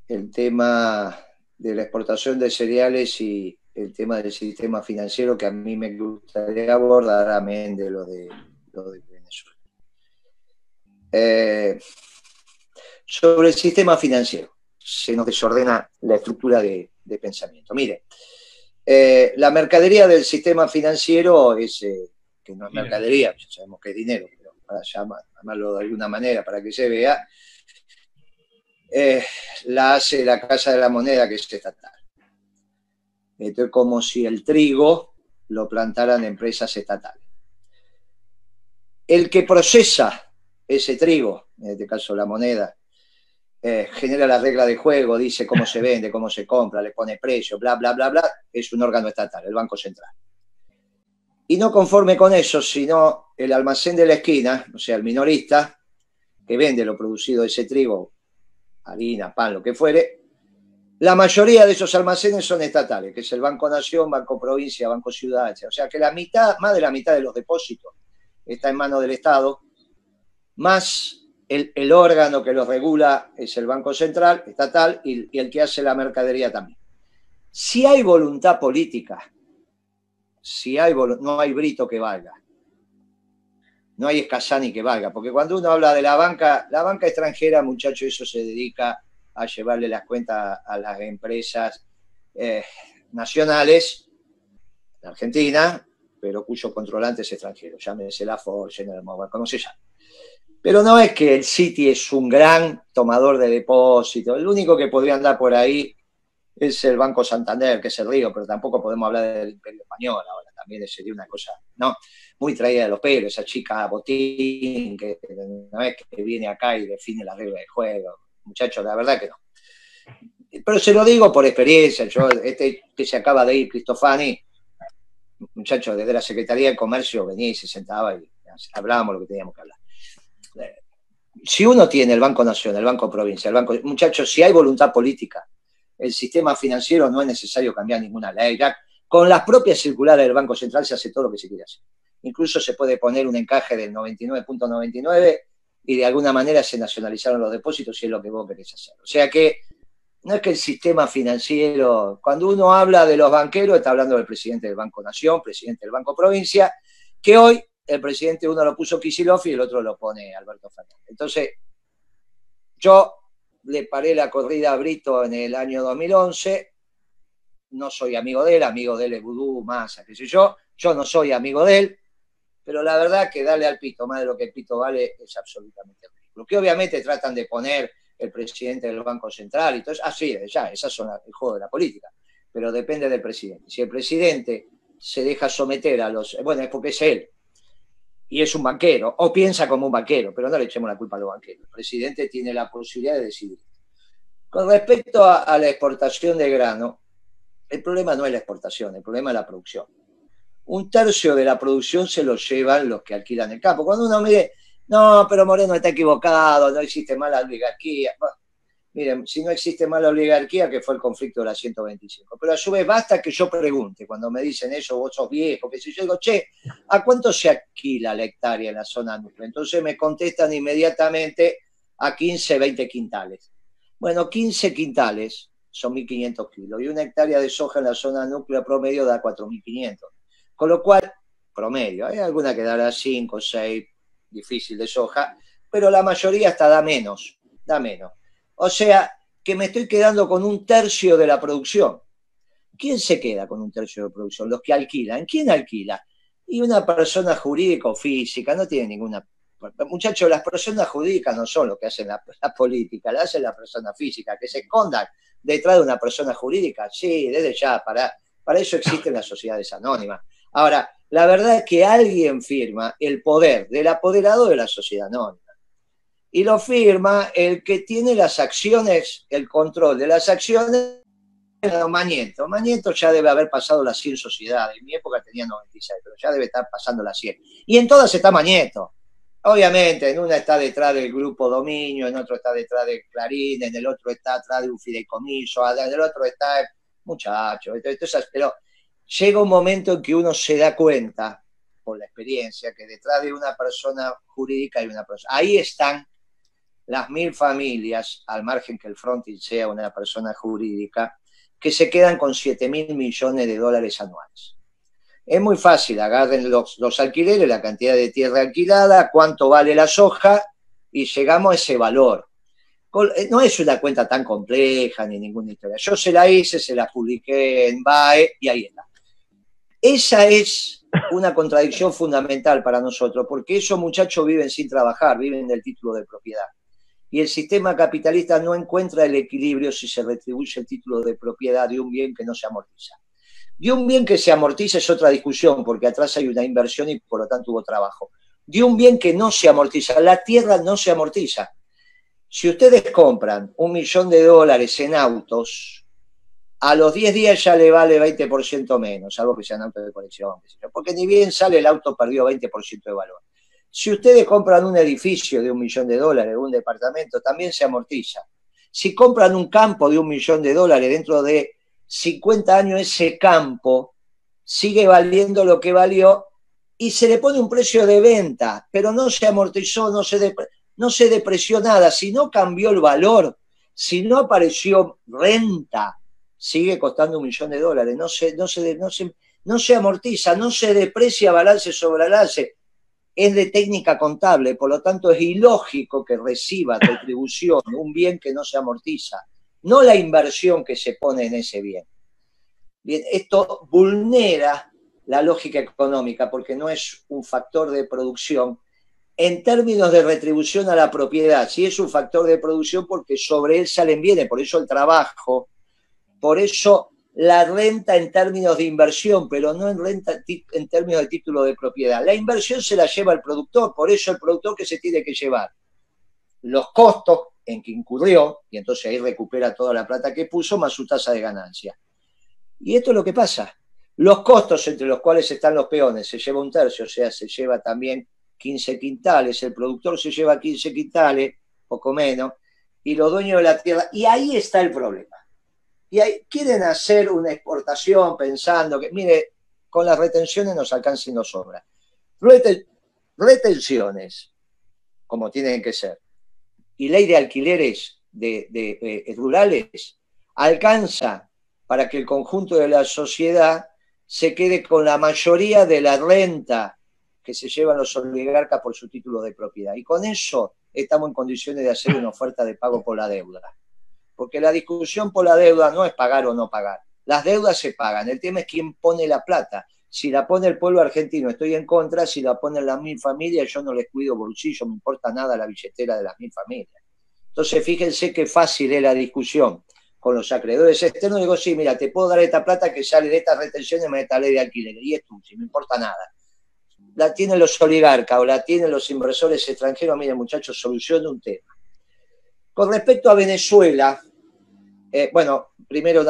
el tema de la exportación de cereales y el tema del sistema financiero, que a mí me gustaría abordar, amén de lo de Venezuela. Sobre el sistema financiero, se nos desordena la estructura de pensamiento. Mire, la mercadería del sistema financiero es, que no es mercadería, ya sabemos que es dinero, pero para llamarlo de alguna manera, para que se vea, la hace la Casa de la Moneda, que es estatal. Esto es como si el trigo lo plantaran empresas estatales. El que procesa ese trigo, en este caso la moneda, genera la regla de juego, dice cómo se vende, cómo se compra, le pone precio, bla, bla, bla, bla, es un órgano estatal, el Banco Central. Y no conforme con eso, sino el almacén de la esquina, o sea, el minorista, que vende lo producido de ese trigo, harina, pan, lo que fuere, la mayoría de esos almacenes son estatales, que es el Banco Nación, Banco Provincia, Banco Ciudad, o sea que más de la mitad de los depósitos está en manos del Estado, más el órgano que los regula es el Banco Central, estatal, y el que hace la mercadería también. Si hay voluntad política, no hay Brito que valga, no hay Escasani que valga, porque cuando uno habla de la banca extranjera, muchacho, eso se dedica a llevarle las cuentas a las empresas nacionales de Argentina, pero cuyo controlante es extranjero, llámese la Ford, General Motors, como se llama. Pero no es que el Citi es un gran tomador de depósitos, el único que podría andar por ahí es el Banco Santander, que es el río, pero tampoco podemos hablar del Imperio Español ahora, también sería una cosa, no, muy traída de los pelos, esa chica Botín, que no es que viene acá y define las reglas del juego, muchachos, la verdad que no. Pero se lo digo por experiencia. Yo, que se acaba de ir, Cristofani, muchacho desde la Secretaría de Comercio, venía y se sentaba y hablábamos lo que teníamos que hablar. Si uno tiene el Banco Nación, el Banco Provincia, muchachos, si hay voluntad política, el sistema financiero no es necesario cambiar ninguna ley. Ya con las propias circulares del Banco Central se hace todo lo que se quiere hacer. Incluso se puede poner un encaje del 99.99 y de alguna manera se nacionalizaron los depósitos si es lo que vos querés hacer. O sea que no es que el sistema financiero, cuando uno habla de los banqueros, está hablando del presidente del Banco Nación, presidente del Banco Provincia, que hoy el presidente uno lo puso Kicillof y el otro lo pone Alberto Fernández. Entonces, yo le paré la corrida a Brito en el año 2011, no soy amigo de él es Vudú, Massa, qué sé yo no soy amigo de él, pero la verdad que darle al pito más de lo que el pito vale es absolutamente ridículo. Que obviamente tratan de poner el presidente del Banco Central y todo eso. Sí, ya, esas son el juego de la política, pero depende del presidente. Si el presidente se deja someter a los... Bueno, es porque es él, y es un banquero, o piensa como un banquero, pero no le echemos la culpa a los banqueros. El presidente tiene la posibilidad de decidir. Con respecto a la exportación de grano, el problema no es la exportación, el problema es la producción. Un tercio de la producción se lo llevan los que alquilan el campo. Cuando uno mire, no, pero Moreno está equivocado, no existe mala oligarquía. Bueno, miren, si no existe mala oligarquía, que fue el conflicto de la 125. Pero a su vez, basta que yo pregunte, cuando me dicen eso, vos sos viejo, que si yo digo, che, ¿a cuánto se alquila la hectárea en la zona núcleo? Entonces me contestan inmediatamente a 15, 20 quintales. Bueno, 15 quintales son 1.500 kilos, y una hectárea de soja en la zona núcleo promedio da 4.500. Con lo cual, promedio, hay alguna que dará 5 o 6, difícil de soja, pero la mayoría hasta da menos. O sea, que me estoy quedando con un tercio de la producción. ¿Quién se queda con un tercio de la producción? Los que alquilan. ¿Quién alquila? Y una persona jurídica o física, no tiene ninguna... Muchachos, las personas jurídicas no son lo que hacen la política, la hacen la persona física, que se escondan detrás de una persona jurídica. Sí, desde ya, para eso existen las sociedades anónimas. Ahora, la verdad es que alguien firma el poder del apoderado de la sociedad anónima. Y lo firma el que tiene las acciones, el control de las acciones, Mañeto. Mañeto ya debe haber pasado las 100 sociedades. En mi época tenía 96, pero ya debe estar pasando las 100. Y en todas está Mañeto. Obviamente, en una está detrás del Grupo Dominio, en otro está detrás de Clarín, en el otro está atrás de un fideicomiso, en el otro está... Muchacho, pero llega un momento en que uno se da cuenta, por la experiencia, que detrás de una persona jurídica hay una persona. Ahí están las 1.000 familias, al margen que el fronting sea una persona jurídica, que se quedan con 7.000 millones de dólares anuales. Es muy fácil, agarren los alquileres, la cantidad de tierra alquilada, cuánto vale la soja, y llegamos a ese valor. No es una cuenta tan compleja ni ninguna historia. Yo se la hice, se la publiqué en BAE y ahí está. Esa es una contradicción fundamental para nosotros, porque esos muchachos viven sin trabajar, viven del título de propiedad. Y el sistema capitalista no encuentra el equilibrio si se retribuye el título de propiedad de un bien que no se amortiza. De un bien que se amortiza es otra discusión, porque atrás hay una inversión y por lo tanto hubo trabajo. De un bien que no se amortiza, la tierra no se amortiza. Si ustedes compran $1.000.000 en autos, a los 10 días ya le vale 20% menos, salvo que sean autos de colección, porque ni bien sale el auto perdió 20% de valor. Si ustedes compran un edificio de $1.000.000, un departamento, también se amortiza. Si compran un campo de $1.000.000, dentro de 50 años ese campo sigue valiendo lo que valió y se le pone un precio de venta, pero no se amortizó, no se depreció nada. Si no cambió el valor, si no apareció renta, sigue costando $1.000.000. No se amortiza, no se deprecia balance sobre balance. Es de técnica contable, por lo tanto es ilógico que reciba retribución un bien que no se amortiza, no la inversión que se pone en ese bien. Bien, esto vulnera la lógica económica porque no es un factor de producción en términos de retribución a la propiedad. Sí es un factor de producción porque sobre él salen bienes, por eso el trabajo, por eso la renta en términos de inversión, pero no en renta en términos de título de propiedad. La inversión se la lleva el productor, por eso el productor que se tiene que llevar los costos en que incurrió, y entonces ahí recupera toda la plata que puso, más su tasa de ganancia. Y esto es lo que pasa. Los costos entre los cuales están los peones, se lleva un tercio, o sea, se lleva también 15 quintales, el productor se lleva 15 quintales, poco menos, y los dueños de la tierra, y ahí está el problema. Y ahí quieren hacer una exportación pensando que, mire, con las retenciones nos alcanza y nos sobra. Retenciones, como tienen que ser, y ley de alquileres rurales, alcanza para que el conjunto de la sociedad se quede con la mayoría de la renta que se llevan los oligarcas por su título de propiedad. Y con eso estamos en condiciones de hacer una oferta de pago por la deuda. Porque la discusión por la deuda no es pagar o no pagar. Las deudas se pagan. El tema es quién pone la plata. Si la pone el pueblo argentino, estoy en contra. Si la ponen las 1000 familias, yo no les cuido bolsillo, me importa nada la billetera de las 1000 familias. Entonces, fíjense qué fácil es la discusión con los acreedores externos. Digo, sí, mira, te puedo dar esta plata que sale de estas retenciones, de esta ley de alquiler. Y es tú, si me importa nada. La tienen los oligarcas o la tienen los inversores extranjeros. Miren, muchachos, soluciona un tema. Con respecto a Venezuela, bueno, primero,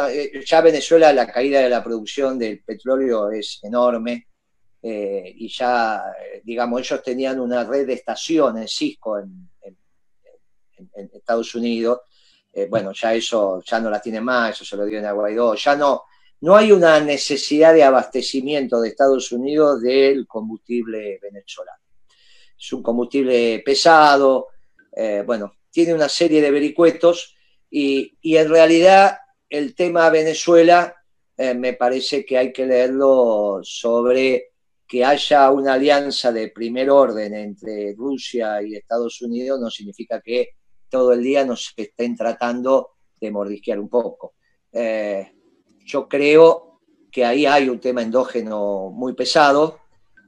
ya Venezuela, la caída de la producción del petróleo es enorme, y ya, digamos, ellos tenían una red de estaciones, Cisco, en Estados Unidos. Bueno, ya eso ya no la tienen más, eso se lo dieron a Guaidó, ya no hay una necesidad de abastecimiento de Estados Unidos del combustible venezolano. Es un combustible pesado, bueno, tiene una serie de vericuetos, y en realidad el tema Venezuela me parece que hay que leerlo sobre que haya una alianza de primer orden entre Rusia y Estados Unidos, no significa que todo el día nos estén tratando de mordisquear un poco. Yo creo que ahí hay un tema endógeno muy pesado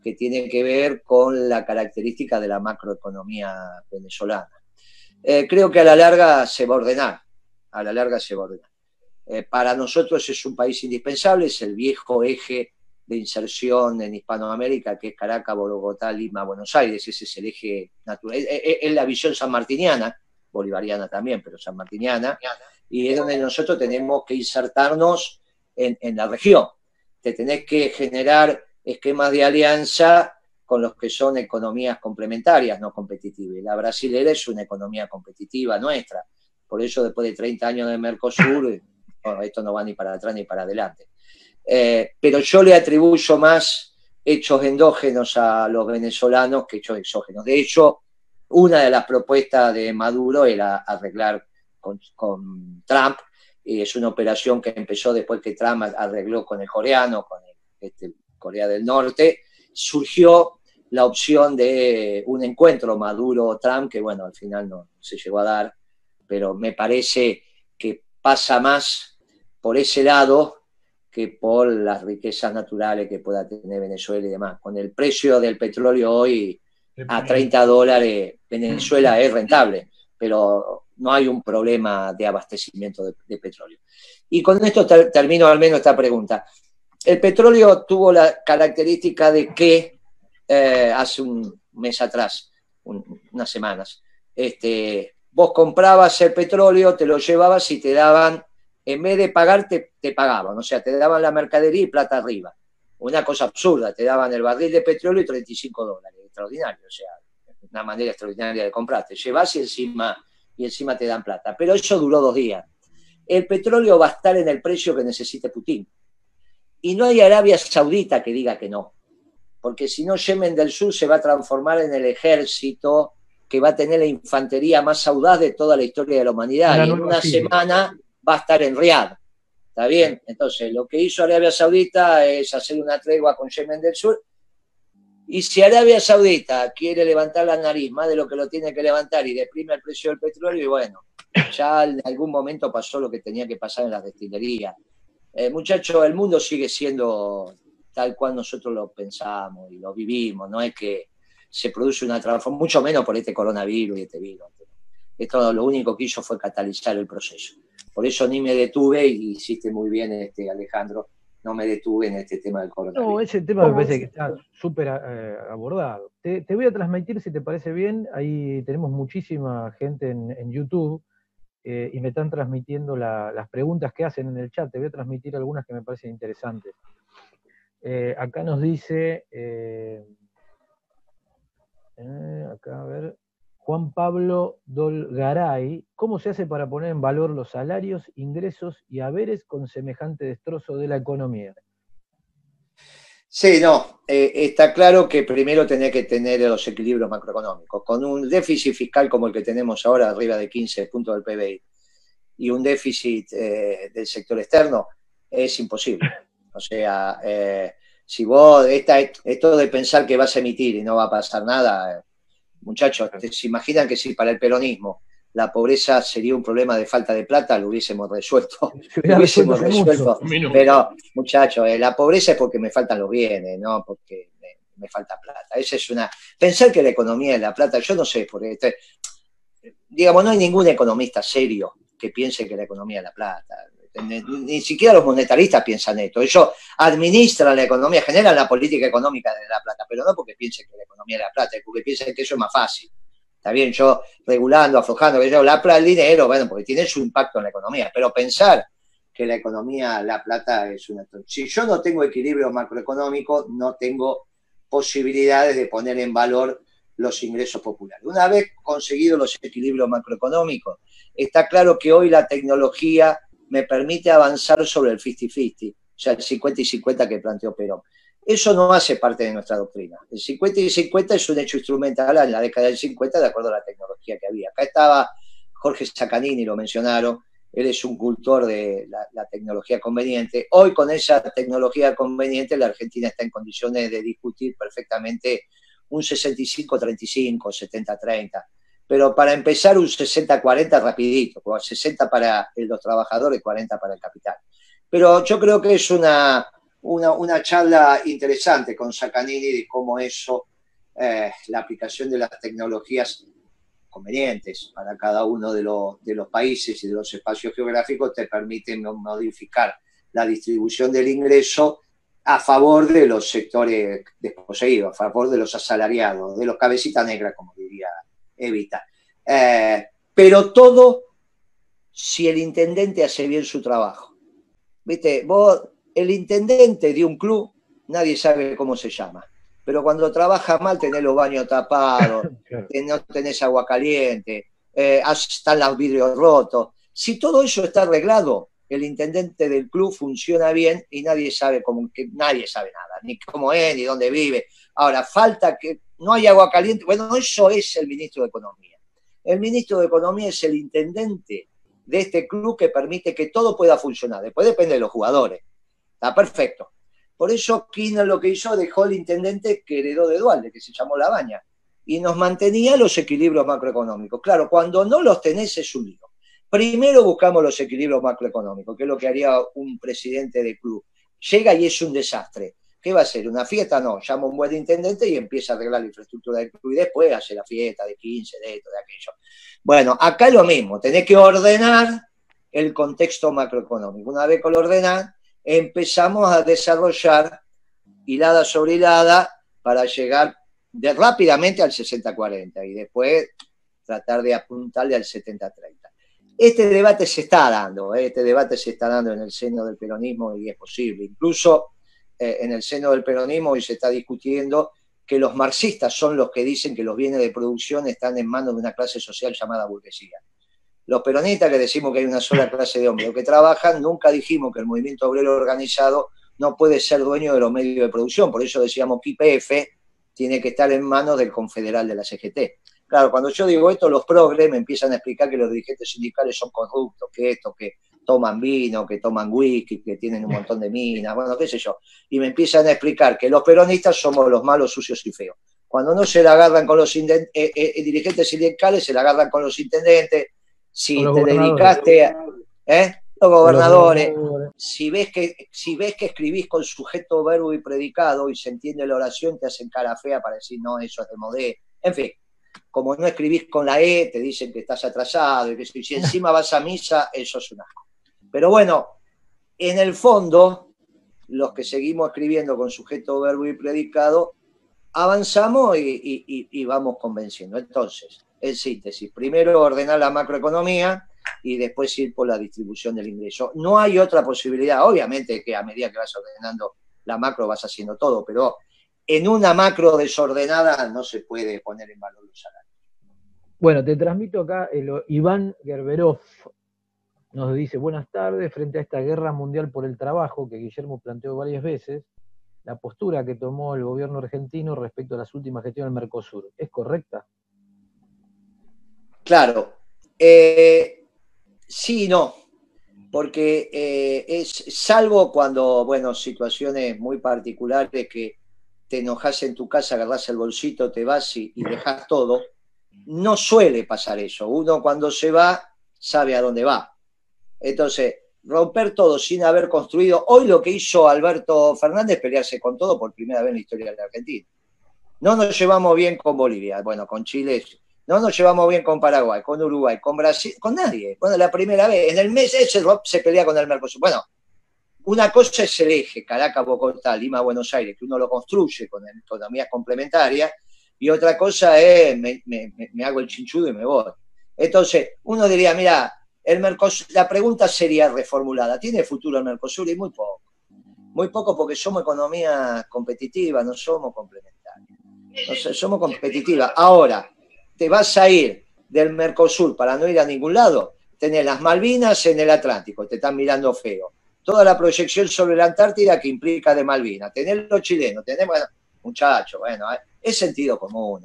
que tiene que ver con la característica de la macroeconomía venezolana. Creo que a la larga se va a ordenar, para nosotros es un país indispensable, es el viejo eje de inserción en Hispanoamérica, que es Caracas, Bogotá, Lima, Buenos Aires. Ese es el eje natural, es la visión sanmartiniana, bolivariana también, pero sanmartiniana, y es donde nosotros tenemos que insertarnos en la región. Te tenés que generar esquemas de alianza con los que son economías complementarias, no competitivas. La brasilera es una economía competitiva nuestra, por eso después de 30 años de Mercosur, bueno, esto no va ni para atrás ni para adelante. Pero yo le atribuyo más hechos endógenos a los venezolanos que hechos exógenos. De hecho, una de las propuestas de Maduro era arreglar con Trump, y es una operación que empezó después que Trump arregló con el coreano, con Corea del Norte. Surgió la opción de un encuentro Maduro-Trump, que bueno, al final no se llegó a dar, pero me parece que pasa más por ese lado que por las riquezas naturales que pueda tener Venezuela y demás. Con el precio del petróleo hoy a $30, Venezuela es rentable, pero no hay un problema de abastecimiento de petróleo. Y con esto termino al menos esta pregunta. El petróleo tuvo la característica de que hace un mes atrás, unas semanas, vos comprabas el petróleo, te lo llevabas y te daban, en vez de pagarte, te pagaban, o sea, te daban la mercadería y plata arriba. Una cosa absurda, te daban el barril de petróleo y $35, extraordinario, o sea, una manera extraordinaria de comprar. Te llevas y encima te dan plata. Pero eso duró 2 días. El petróleo va a estar en el precio que necesite Putin. Y no hay Arabia Saudita que diga que no. Porque si no, Yemen del Sur se va a transformar en el ejército que va a tener la infantería más audaz de toda la historia de la humanidad. Y en una semana va a estar en Riad. ¿Está bien? Entonces, lo que hizo Arabia Saudita es hacer una tregua con Yemen del Sur. Y si Arabia Saudita quiere levantar la nariz más de lo que lo tiene que levantar y deprime el precio del petróleo, y bueno, ya en algún momento pasó lo que tenía que pasar en las destilerías. Muchachos, el mundo sigue siendo tal cual nosotros lo pensamos y lo vivimos, no es que se produce una transformación, mucho menos por este coronavirus y este virus. Esto lo único que hizo fue catalizar el proceso. Por eso ni me detuve, y hiciste muy bien, Alejandro, no me detuve en este tema del coronavirus.
No, ese tema me parece que está súper abordado. Te voy a transmitir, si te parece bien, ahí tenemos muchísima gente en YouTube y me están transmitiendo las preguntas que hacen en el chat. Te voy a transmitir algunas que me parecen interesantes. Acá nos dice, acá a ver, Juan Pablo Dolgaray, ¿cómo se hace para poner en valor los salarios, ingresos y haberes con semejante destrozo de la economía?
Sí, no, está claro que primero tenés que tener los equilibrios macroeconómicos. Con un déficit fiscal como el que tenemos ahora, arriba de 15 puntos del PBI, y un déficit del sector externo, es imposible. O sea, si vos, esto de pensar que vas a emitir y no va a pasar nada, muchachos, ¿se imaginan que si para el peronismo la pobreza sería un problema de falta de plata, lo hubiésemos resuelto? Lo hubiésemos resuelto. Pero, muchachos, la pobreza es porque me faltan los bienes, no porque me falta plata. Esa es una. Pensar que la economía es la plata, yo no sé, porque digamos, no hay ningún economista serio que piense que la economía es la plata. Ni siquiera los monetaristas piensan esto. Ellos administran la economía, generan la política económica de la plata, pero no porque piensen que la economía es la plata, es porque piensan que eso es más fácil. Está bien, yo regulando, aflojando, que yo, el dinero, bueno, porque tiene su impacto en la economía, pero pensar que la economía, la plata es una. Si yo no tengo equilibrio macroeconómico, no tengo posibilidades de poner en valor los ingresos populares. Una vez conseguidos los equilibrios macroeconómicos, está claro que hoy la tecnología me permite avanzar sobre el 50-50, o sea, el 50 y 50 que planteó Perón. Eso no hace parte de nuestra doctrina. El 50 y 50 es un hecho instrumental en la década del 50 de acuerdo a la tecnología que había. Acá estaba Jorge Saccanini, lo mencionaron, él es un cultor de la tecnología conveniente. Hoy con esa tecnología conveniente la Argentina está en condiciones de discutir perfectamente un 65-35, 70-30. Pero para empezar un 60-40 rapidito, 60 para los trabajadores, 40 para el capital. Pero yo creo que es una charla interesante con Saccanini de cómo eso, la aplicación de las tecnologías convenientes para cada uno de los países y de los espacios geográficos te permite modificar la distribución del ingreso a favor de los sectores desposeídos, a favor de los asalariados, de los cabecitas negras, como diría Evita. Pero todo si el intendente hace bien su trabajo. ¿Viste? Vos, el intendente de un club, nadie sabe cómo se llama. Pero cuando trabaja mal tenés los baños tapados, no tenés agua caliente, están los vidrios rotos. Si todo eso está arreglado, el intendente del club funciona bien y nadie sabe nadie sabe nada, ni cómo es, ni dónde vive. Ahora, falta que no hay agua caliente. Bueno, eso es el ministro de Economía. El ministro de Economía es el intendente de este club que permite que todo pueda funcionar. Después depende de los jugadores. Está perfecto. Por eso Kirchner lo que hizo, dejó el intendente que heredó de Duhalde, que se llamó Labaña, y nos mantenía los equilibrios macroeconómicos. Claro, cuando no los tenés es un lío. Primero buscamos los equilibrios macroeconómicos, que es lo que haría un presidente de club. Llega y es un desastre. ¿Qué va a hacer? ¿Una fiesta? No, llama a un buen intendente y empieza a arreglar la infraestructura del club y después hace la fiesta de 15, de esto, de aquello. Bueno, acá es lo mismo, tenés que ordenar el contexto macroeconómico. Una vez que lo ordenás, empezamos a desarrollar hilada sobre hilada para llegar rápidamente al 60-40 y después tratar de apuntarle al 70-30. Este debate se está dando en el seno del peronismo y es posible. Incluso en el seno del peronismo hoy se está discutiendo que los marxistas son los que dicen que los bienes de producción están en manos de una clase social llamada burguesía. Los peronistas que decimos que hay una sola clase de hombres que trabajan, nunca dijimos que el movimiento obrero organizado no puede ser dueño de los medios de producción. Por eso decíamos que YPF tiene que estar en manos del confederal de la CGT. Claro, cuando yo digo esto, los progres me empiezan a explicar que los dirigentes sindicales son corruptos, que toman vino, que toman whisky, que tienen un montón de minas, bueno, qué sé yo. Y me empiezan a explicar que los peronistas somos los malos, sucios y feos. Cuando no se la agarran con los dirigentes sindicales, se la agarran con los intendentes. Si te dedicaste a... Los gobernadores. Si ves que escribís con sujeto, verbo y predicado y se entiende la oración, te hacen cara fea para decir, no, eso es de modé. En fin, como no escribís con la E, te dicen que estás atrasado, y que si encima vas a misa, eso es un asco. Pero bueno, en el fondo, los que seguimos escribiendo con sujeto, verbo y predicado, avanzamos y vamos convenciendo. Entonces, en síntesis, primero ordenar la macroeconomía y después ir por la distribución del ingreso. No hay otra posibilidad, obviamente que a medida que vas ordenando la macro vas haciendo todo, pero en una macro desordenada no se puede poner en valor los salarios.
Bueno, te transmito acá, Iván Gerberov nos dice, buenas tardes, frente a esta guerra mundial por el trabajo que Guillermo planteó varias veces, la postura que tomó el gobierno argentino respecto a las últimas gestiones del Mercosur, ¿es correcta?
Claro, sí y no, porque salvo cuando, bueno, situaciones muy particulares que te enojas en tu casa, agarrás el bolsito, te vas y dejas todo, no suele pasar eso. Uno cuando se va sabe a dónde va. Entonces, romper todo sin haber construido, hoy lo que hizo Alberto Fernández, pelearse con todo por primera vez en la historia de la Argentina. No nos llevamos bien con Bolivia, bueno, con Chile, no nos llevamos bien con Paraguay, con Uruguay, con Brasil, con nadie. Bueno, la primera vez, en el mes ese se pelea con el Mercosur. Bueno, una cosa es el eje Caracas, Bogotá, Lima, Buenos Aires, que uno lo construye con economías complementarias, y otra cosa es me hago el chinchudo y me voy. Entonces, uno diría, mira, el Mercosur, la pregunta sería reformulada, ¿tiene futuro el Mercosur? Y muy poco. Muy poco porque somos economía competitiva, no somos complementarios. No sé, somos competitivas. Ahora, te vas a ir del Mercosur para no ir a ningún lado, tenés las Malvinas en el Atlántico, te están mirando feo. Toda la proyección sobre la Antártida que implica de Malvinas, tenés los chilenos, tenés, bueno, muchachos, bueno, es sentido común,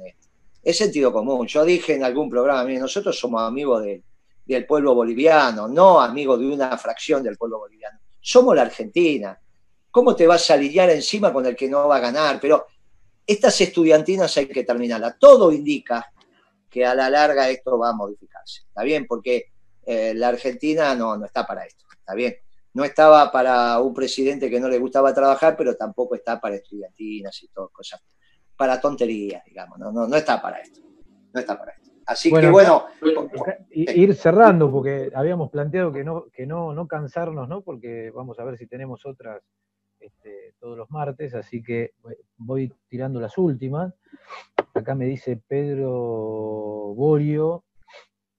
es sentido común. Yo dije en algún programa, mire, nosotros somos amigos del pueblo boliviano, no amigos de una fracción del pueblo boliviano. Somos la Argentina. ¿Cómo te vas a lidiar encima con el que no va a ganar? Pero estas estudiantinas hay que terminarlas. Todo indica que a la larga esto va a modificarse. ¿Está bien? Porque la Argentina no está para esto. ¿Está bien? No estaba para un presidente que no le gustaba trabajar, pero tampoco está para estudiantinas y todo, cosas. Para tonterías, digamos. No está para esto. No está para esto. Así bueno, que bueno.
Ir cerrando, porque habíamos planteado que no cansarnos, ¿no? Porque vamos a ver si tenemos otras todos los martes, así que voy tirando las últimas. Acá me dice Pedro Borio,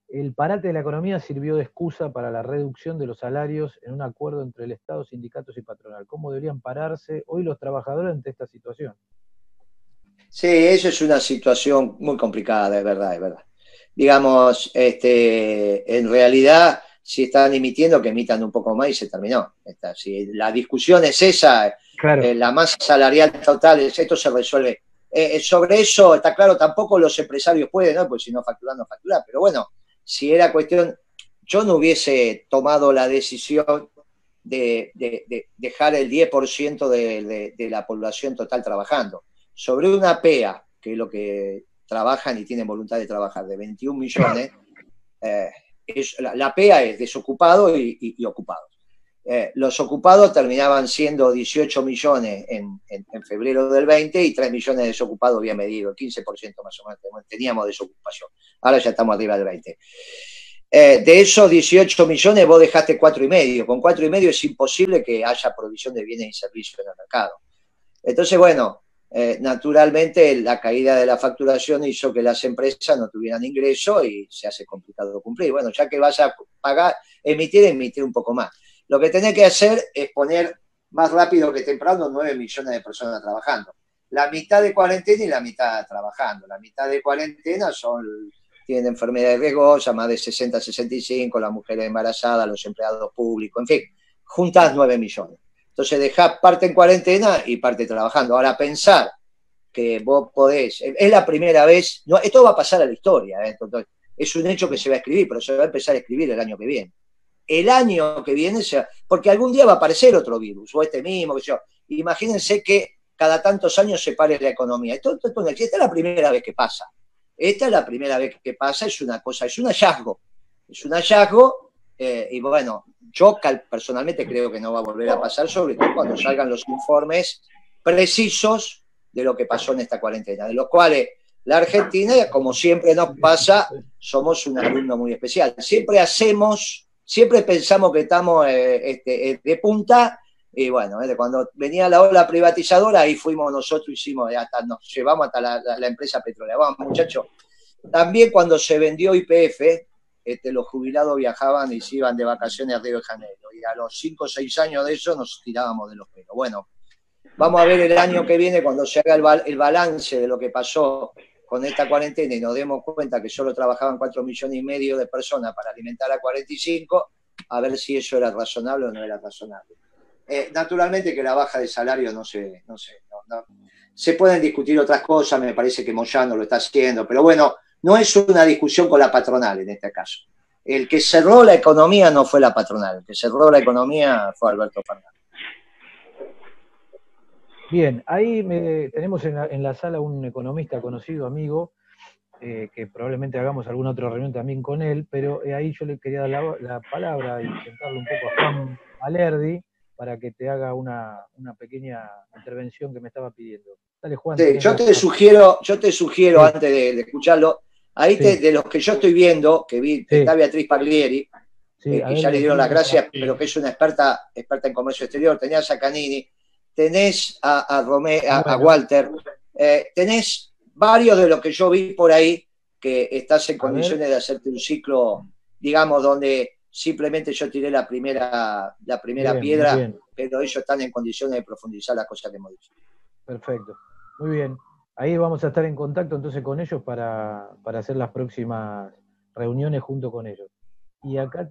el parate de la economía sirvió de excusa para la reducción de los salarios en un acuerdo entre el Estado, sindicatos y patronal. ¿Cómo deberían pararse hoy los trabajadores ante esta situación?
Sí, eso es una situación muy complicada, es verdad. Digamos, en realidad, si están emitiendo, que emitan un poco más y se terminó. Si la discusión es esa, claro. La masa salarial total, esto se resuelve. Sobre eso, está claro, tampoco los empresarios pueden, ¿no? Porque si no facturan, no facturan. Pero bueno, si era cuestión, yo no hubiese tomado la decisión de dejar el 10% de la población total trabajando. Sobre una PEA, que es lo que trabajan y tienen voluntad de trabajar, de 21 millones, la PEA es desocupado y ocupados. Los ocupados terminaban siendo 18 millones en febrero del 20 y 3 millones de desocupados había medido, el 15% más o menos teníamos desocupación. Ahora ya estamos arriba del 20. De esos 18 millones vos dejaste 4,5. Con 4,5 es imposible que haya provisión de bienes y servicios en el mercado. Entonces, bueno, naturalmente la caída de la facturación hizo que las empresas no tuvieran ingreso y se hace complicado cumplir. Bueno, ya que vas a pagar, emitir un poco más. Lo que tenés que hacer es poner más rápido que temprano 9 millones de personas trabajando. La mitad de cuarentena y la mitad trabajando. La mitad de cuarentena tienen enfermedades riesgosas, más de 60, 65, las mujeres embarazadas, los empleados públicos, en fin, juntás 9 millones. Entonces dejás parte en cuarentena y parte trabajando. Ahora pensar que vos podés, es la primera vez, no, esto va a pasar a la historia, entonces, es un hecho que se va a escribir, pero se va a empezar a escribir el año que viene. El año que viene, porque algún día va a aparecer otro virus, o mismo, que yo. Imagínense que cada tantos años se pare la economía. Esta es la primera vez que pasa. Esta es la primera vez que pasa, es una cosa, es un hallazgo. Es un hallazgo, y bueno, yo personalmente creo que no va a volver a pasar, sobre todo cuando salgan los informes precisos de lo que pasó en esta cuarentena, de los cuales la Argentina, como siempre nos pasa, somos un alumno muy especial. Siempre pensamos que estamos de punta Y bueno, cuando venía la ola privatizadora, ahí fuimos nosotros, nos llevamos hasta la empresa petrolera. Vamos, muchachos, también cuando se vendió YPF, los jubilados viajaban y se iban de vacaciones a Río de Janeiro. Y a los 5 o 6 años de eso nos tirábamos de los pelos. Bueno, vamos a ver el año que viene cuando se haga el balance de lo que pasó con esta cuarentena y nos demos cuenta que solo trabajaban 4,5 millones de personas para alimentar a 45, a ver si eso era razonable o no era razonable. Naturalmente que la baja de salario no se pueden discutir otras cosas, me parece que Moyano lo está haciendo, pero bueno, no es una discusión con la patronal en este caso. El que cerró la economía no fue la patronal, el que cerró la economía fue Alberto Fernández.
Bien, ahí tenemos en la sala un economista conocido, amigo, que probablemente hagamos alguna otra reunión también con él, pero ahí yo le quería dar la palabra y presentarle un poco a Juan Valerdi para que te haga una pequeña intervención que me estaba pidiendo. Dale, Juan.
Sí, yo te sugiero sí, antes de escucharlo, ahí sí, de los que yo estoy viendo, que vi, sí, está Beatriz Paglieri, que ya le dieron las gracias, pero que es una experta en comercio exterior, tenías a Canini, tenés a Walter, tenés varios de los que yo vi por ahí, que estás en condiciones de hacerte un ciclo, digamos, donde simplemente yo tiré la primera bien, piedra, pero ellos están en condiciones de profundizar las cosas que hemos dicho.
Perfecto, muy bien. Ahí vamos a estar en contacto entonces con ellos para hacer las próximas reuniones junto con ellos. Y acá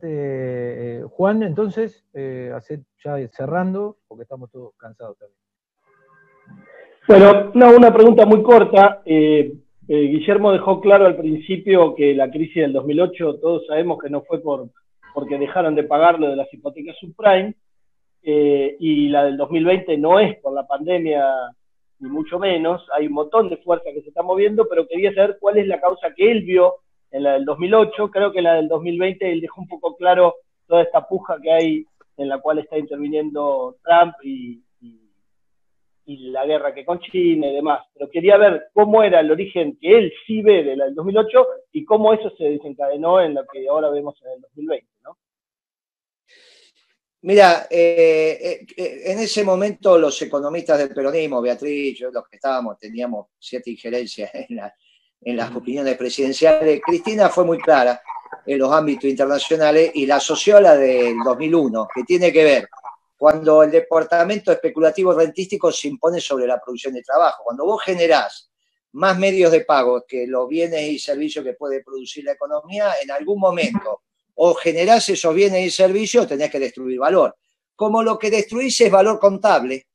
Juan, entonces, ya cerrando, porque estamos todos cansados también.
Bueno, no, una pregunta muy corta. Guillermo dejó claro al principio que la crisis del 2008, todos sabemos que no fue porque dejaron de pagar lo de las hipotecas subprime, y la del 2020 no es por la pandemia, ni mucho menos. Hay un montón de fuerza que se está moviendo, pero quería saber cuál es la causa que él vio en la del 2008. Creo que en la del 2020 él dejó un poco claro toda esta puja que hay en la cual está interviniendo Trump y la guerra que con China y demás, pero quería ver cómo era el origen que él sí ve de la del 2008 y cómo eso se desencadenó en lo que ahora vemos en el 2020, ¿no?
Mira, en ese momento los economistas del peronismo, Beatriz, yo, los que teníamos cierta injerencia en las opiniones presidenciales. Cristina fue muy clara en los ámbitos internacionales y la asoció a la del 2001, que tiene que ver cuando el departamento especulativo rentístico se impone sobre la producción de trabajo. Cuando vos generás más medios de pago que los bienes y servicios que puede producir la economía, en algún momento o generás esos bienes y servicios, tenés que destruir valor. Como lo que destruís es valor contable,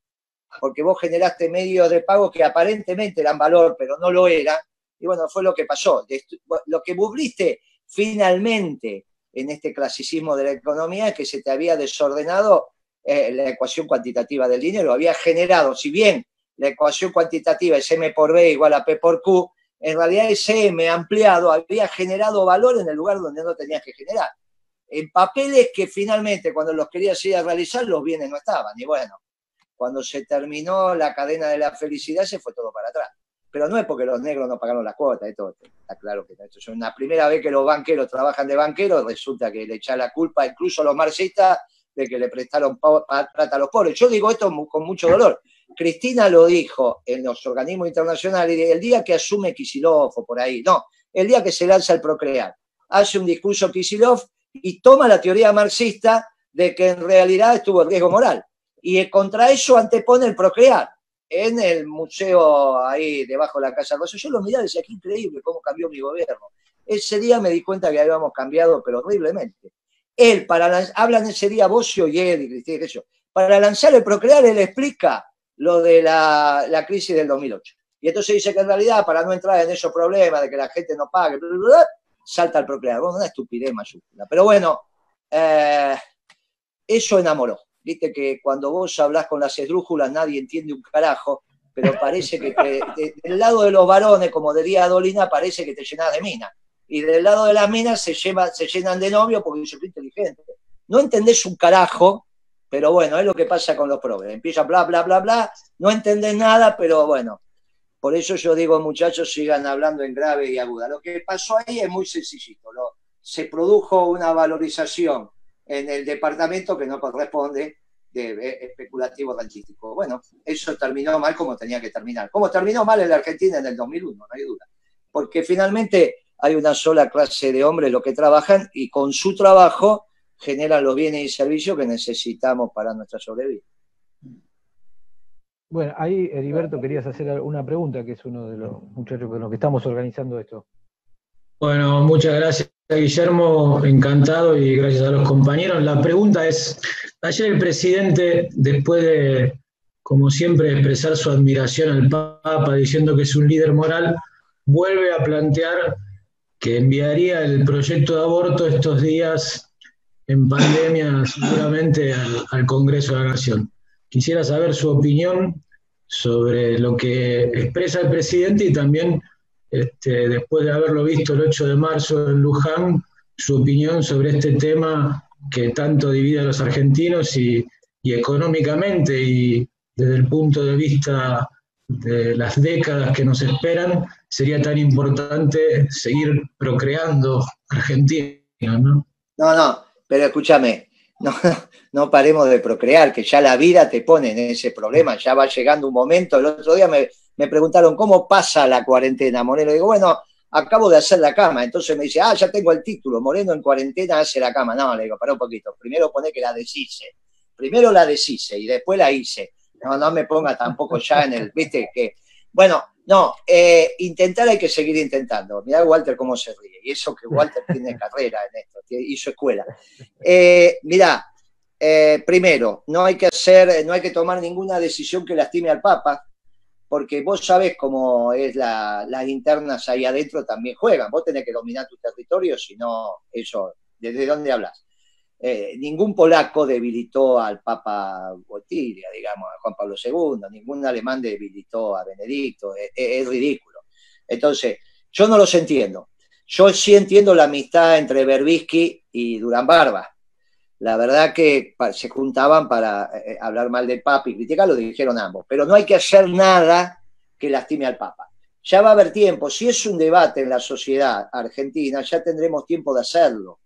porque vos generaste medios de pago que aparentemente eran valor, pero no lo eran, y bueno, fue lo que pasó. Lo que bubliste finalmente en este clasicismo de la economía es que se te había desordenado la ecuación cuantitativa del dinero, había generado, si bien la ecuación cuantitativa es M por B igual a P por Q, en realidad ese M ampliado había generado valor en el lugar donde no tenías que generar. En papeles que finalmente cuando los querías ir a realizar los bienes no estaban, y bueno, cuando se terminó la cadena de la felicidad se fue todo para atrás. Pero no es porque los negros no pagaron las cuotas, esto está claro que esto es una primera vez que los banqueros trabajan de banqueros, resulta que le echan la culpa incluso a los marxistas de que le prestaron plata a los pobres. Yo digo esto con mucho dolor. Cristina lo dijo en los organismos internacionales el día que asume Kicillof o por ahí, no, el día que se lanza el Procrear. Hace un discurso Kicillof y toma la teoría marxista de que en realidad estuvo el riesgo moral. Y contra eso antepone el Procrear. En el museo ahí debajo de la Casa Rosa, yo lo miré y decía, qué increíble cómo cambió mi gobierno. Ese día me di cuenta que habíamos cambiado, pero horriblemente. Él, hablan ese día Bocio y él y Cristina, qué sé yo, para lanzar el Procrear, él explica lo de la crisis del 2008. Y entonces dice que en realidad, para no entrar en esos problemas de que la gente no pague, bla, bla, bla, salta el Procrear. Bueno, una estupidez mayúscula. Pero bueno, eso enamoró. Viste que cuando vos hablás con las esdrújulas nadie entiende un carajo, pero parece que del lado de los varones, como diría Dolina, parece que te llenás de minas. Y del lado de las minas se llenan de novio porque yo soy inteligente. No entendés un carajo, pero bueno, es lo que pasa con los progres. Empiezan bla, bla, bla, bla, no entendés nada, pero bueno. Por eso yo digo, muchachos, sigan hablando en grave y aguda. Lo que pasó ahí es muy sencillito. Se produjo una valorización en el departamento que no corresponde, especulativo rentístico. Bueno, eso terminó mal como tenía que terminar. Como terminó mal en la Argentina en el 2001, no hay duda. Porque finalmente hay una sola clase de hombres los que trabajan y con su trabajo generan los bienes y servicios que necesitamos para nuestra sobrevida.
Bueno, ahí, Heriberto, querías hacer una pregunta, que es uno de los muchachos con los que estamos organizando esto.
Bueno, muchas gracias, Guillermo, encantado, y gracias a los compañeros. La pregunta es, ayer el presidente, después de, como siempre, expresar su admiración al Papa, diciendo que es un líder moral, vuelve a plantear que enviaría el proyecto de aborto estos días en pandemia seguramente al Congreso de la Nación. Quisiera saber su opinión sobre lo que expresa el presidente y también, después de haberlo visto el 8 de marzo en Luján, su opinión sobre este tema que tanto divide a los argentinos y económicamente y desde el punto de vista de las décadas que nos esperan, sería tan importante seguir procreando argentinos, ¿no?
No, pero escúchame, no paremos de procrear, que ya la vida te pone en ese problema, ya va llegando un momento. El otro día me preguntaron, ¿cómo pasa la cuarentena, Moreno? Digo, bueno, acabo de hacer la cama. Entonces me dice, ya tengo el título, Moreno en cuarentena hace la cama. No, le digo, pará un poquito, primero poné que la deshice. Primero la deshice y después la hice. No me ponga tampoco ya en el, viste, que... Bueno, no, intentar hay que seguir intentando. Mirá Walter cómo se ríe. Y eso que Walter tiene carrera en esto, hizo escuela. Mirá, primero, no hay que tomar ninguna decisión que lastime al Papa, porque vos sabés cómo es las internas ahí adentro también juegan. Vos tenés que dominar tu territorio, si no, eso, ¿desde dónde hablas? Ningún polaco debilitó al Papa Wojtyła, digamos, a Juan Pablo II, ningún alemán debilitó a Benedicto, es ridículo. Entonces, yo no los entiendo. Yo sí entiendo la amistad entre Berbisky y Durán Barba. La verdad que se juntaban para hablar mal del Papa y criticarlo, dijeron ambos, pero no hay que hacer nada que lastime al Papa. Ya va a haber tiempo, si es un debate en la sociedad argentina, ya tendremos tiempo de hacerlo.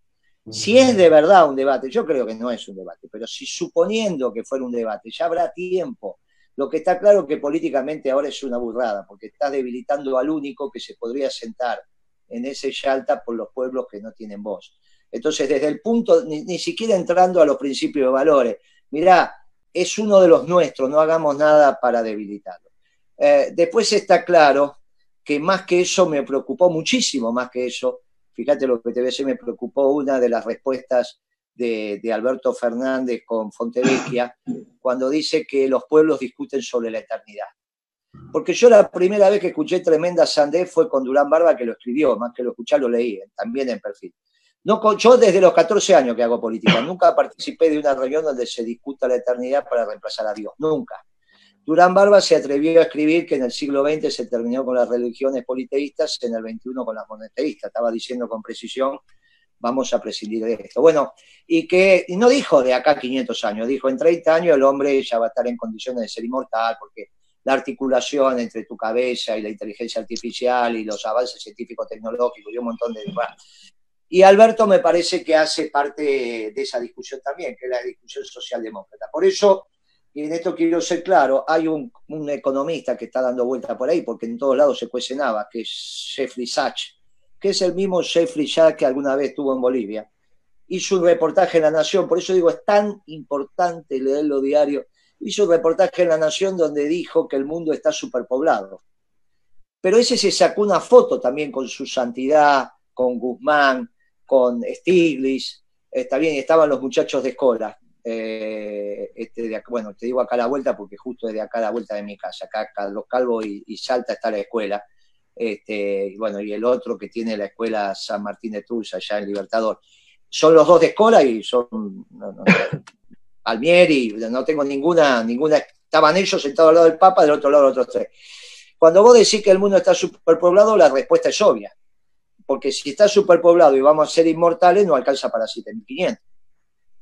Si es de verdad un debate, yo creo que no es un debate, pero si suponiendo que fuera un debate, ya habrá tiempo. Lo que está claro es que políticamente ahora es una burrada, porque estás debilitando al único que se podría sentar en ese Yalta por los pueblos que no tienen voz. Entonces, desde el punto, ni siquiera entrando a los principios de valores, mirá, es uno de los nuestros, no hagamos nada para debilitarlo. Después está claro que más que eso me preocupó muchísimo, más que eso. Fíjate lo que te voy a decir, me preocupó una de las respuestas de Alberto Fernández con Fontevecchia, cuando dice que los pueblos discuten sobre la eternidad. Porque yo la primera vez que escuché tremenda sandez fue con Durán Barba, que lo escribió, más que lo escuché lo leí, también en Perfil. No, yo desde los 14 años que hago política, nunca participé de una reunión donde se discuta la eternidad para reemplazar a Dios, nunca. Durán Barba se atrevió a escribir que en el siglo XX se terminó con las religiones politeístas, en el XXI con las monoteístas. Estaba diciendo con precisión, vamos a prescindir de esto. Bueno, y no dijo de acá 500 años, dijo en 30 años el hombre ya va a estar en condiciones de ser inmortal, porque la articulación entre tu cabeza y la inteligencia artificial y los avances científico-tecnológicos y un montón de... Y Alberto me parece que hace parte de esa discusión también, que es la discusión socialdemócrata. Por eso... Y en esto quiero ser claro, hay un economista que está dando vuelta por ahí, porque en todos lados se cuece nada, que es Jeffrey Sachs, que es el mismo Jeffrey Sachs que alguna vez estuvo en Bolivia. Hizo un reportaje en La Nación, por eso digo, es tan importante leer los diarios. Hizo un reportaje en La Nación donde dijo que el mundo está superpoblado. Pero ese se sacó una foto también con su santidad, con Guzmán, con Stiglitz, está bien, estaban los muchachos de Escola. Bueno, te digo acá a la vuelta porque justo desde acá a la vuelta de mi casa, acá Los Calvos y Salta está la escuela, bueno, y el otro que tiene la escuela San Martín de Tours allá en Libertador. Son los dos de Escola y son Palmieri, no tengo ninguna, estaban ellos sentados al lado del Papa, del otro lado los otros tres. Cuando vos decís que el mundo está superpoblado, la respuesta es obvia, porque si está superpoblado y vamos a ser inmortales, no alcanza para 7.500.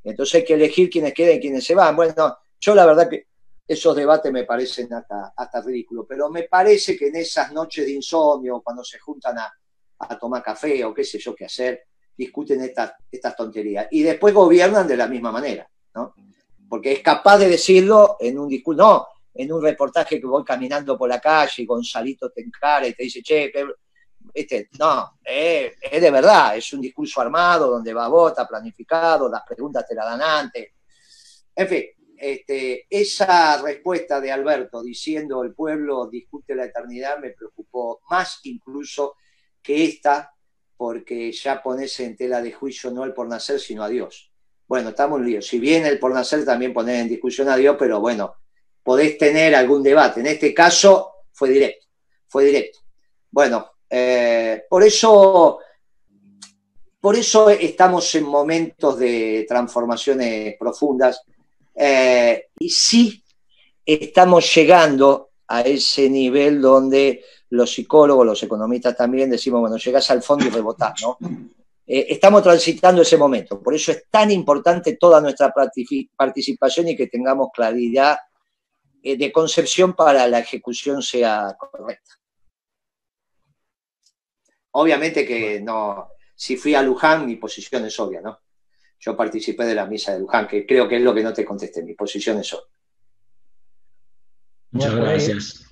Entonces hay que elegir quiénes quedan y quiénes se van. Bueno, yo la verdad que esos debates me parecen hasta ridículos, pero me parece que en esas noches de insomnio, cuando se juntan a tomar café o qué sé yo qué hacer, discuten estas tonterías. Y después gobiernan de la misma manera, ¿no? porque es capaz de decirlo en un discurso, no, en un reportaje que voy caminando por la calle y Gonzalito te encara y te dice, che, no, es de verdad, es un discurso armado donde va vos, está planificado, las preguntas te la dan antes. En fin, esa respuesta de Alberto diciendo el pueblo discute la eternidad me preocupó más incluso que esta, porque ya pones en tela de juicio no el por nacer, sino a Dios. Bueno, estamos en lío. Si bien el por nacer también pones en discusión a Dios, pero bueno, podés tener algún debate. En este caso fue directo, fue directo. Bueno, por eso estamos en momentos de transformaciones profundas, y sí estamos llegando a ese nivel donde los psicólogos, los economistas también decimos, bueno, llegás al fondo y rebotás, ¿no? Estamos transitando ese momento, por eso es tan importante toda nuestra participación y que tengamos claridad de concepción para la ejecución sea correcta. Obviamente que no, si fui a Luján, mi posición es obvia, ¿no? Yo participé de la misa de Luján, que creo que es lo que no te contesté, mi posición es obvia.
Muchas gracias.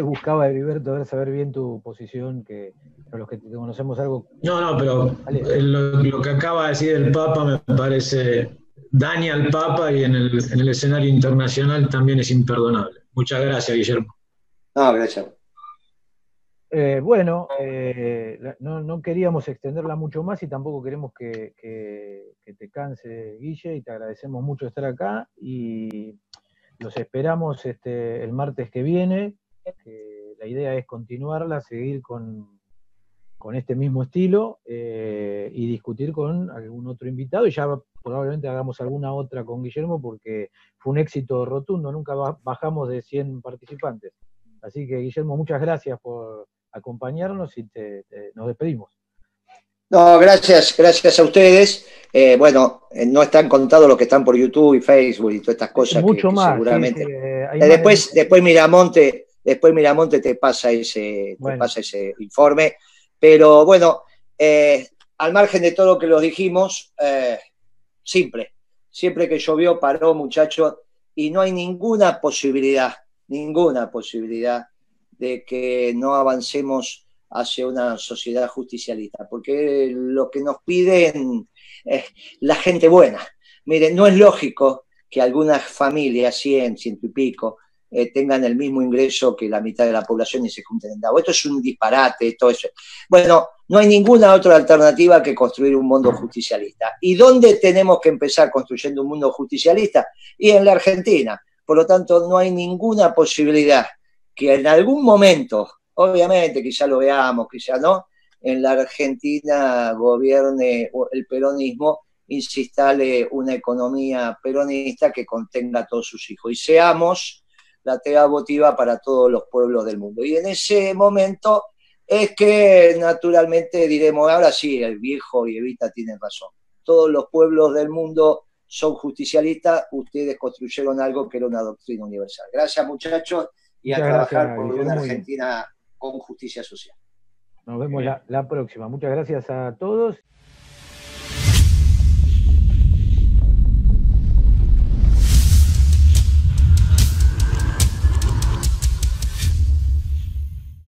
Buscaba, Heriberto, saber bien tu posición, que para los que te conocemos algo...
No, pero lo que acaba de decir el Papa me parece daña al Papa y en el escenario internacional también es imperdonable. Muchas gracias, Guillermo.
No, gracias.
No queríamos extenderla mucho más y tampoco queremos que te canse, Guille, y te agradecemos mucho estar acá y los esperamos el martes que viene, que la idea es continuarla, seguir con este mismo estilo y discutir con algún otro invitado, y ya probablemente hagamos alguna otra con Guillermo porque fue un éxito rotundo, nunca bajamos de 100 participantes. Así que, Guillermo, muchas gracias por acompañarnos y nos despedimos.
No, gracias a ustedes. No están contados los que están por YouTube y Facebook y todas estas cosas.
Mucho más,
seguramente.
Sí,
después Miramonte te pasa ese informe. Pero bueno, al margen de todo lo que los dijimos, siempre que llovió paró, muchachos, y no hay ninguna posibilidad de que no avancemos hacia una sociedad justicialista, porque lo que nos piden es la gente buena. Miren, no es lógico que algunas familias, 100 y pico, tengan el mismo ingreso que la mitad de la población y se junten en DAO. Esto es un disparate, esto es... Bueno, no hay ninguna otra alternativa que construir un mundo justicialista. ¿Y dónde tenemos que empezar construyendo un mundo justicialista? Y en la Argentina. Por lo tanto, no hay ninguna posibilidad que en algún momento, obviamente, quizá lo veamos, quizá no, en la Argentina gobierne el peronismo, instale una economía peronista que contenga a todos sus hijos y seamos la tela votiva para todos los pueblos del mundo. Y en ese momento es que naturalmente diremos, ahora sí, el viejo y Evita tienen razón. Todos los pueblos del mundo son justicialistas, ustedes construyeron algo que era una doctrina universal. Gracias, muchachos, y a trabajar por una Argentina con justicia social.
Nos vemos la próxima. Muchas gracias a todos.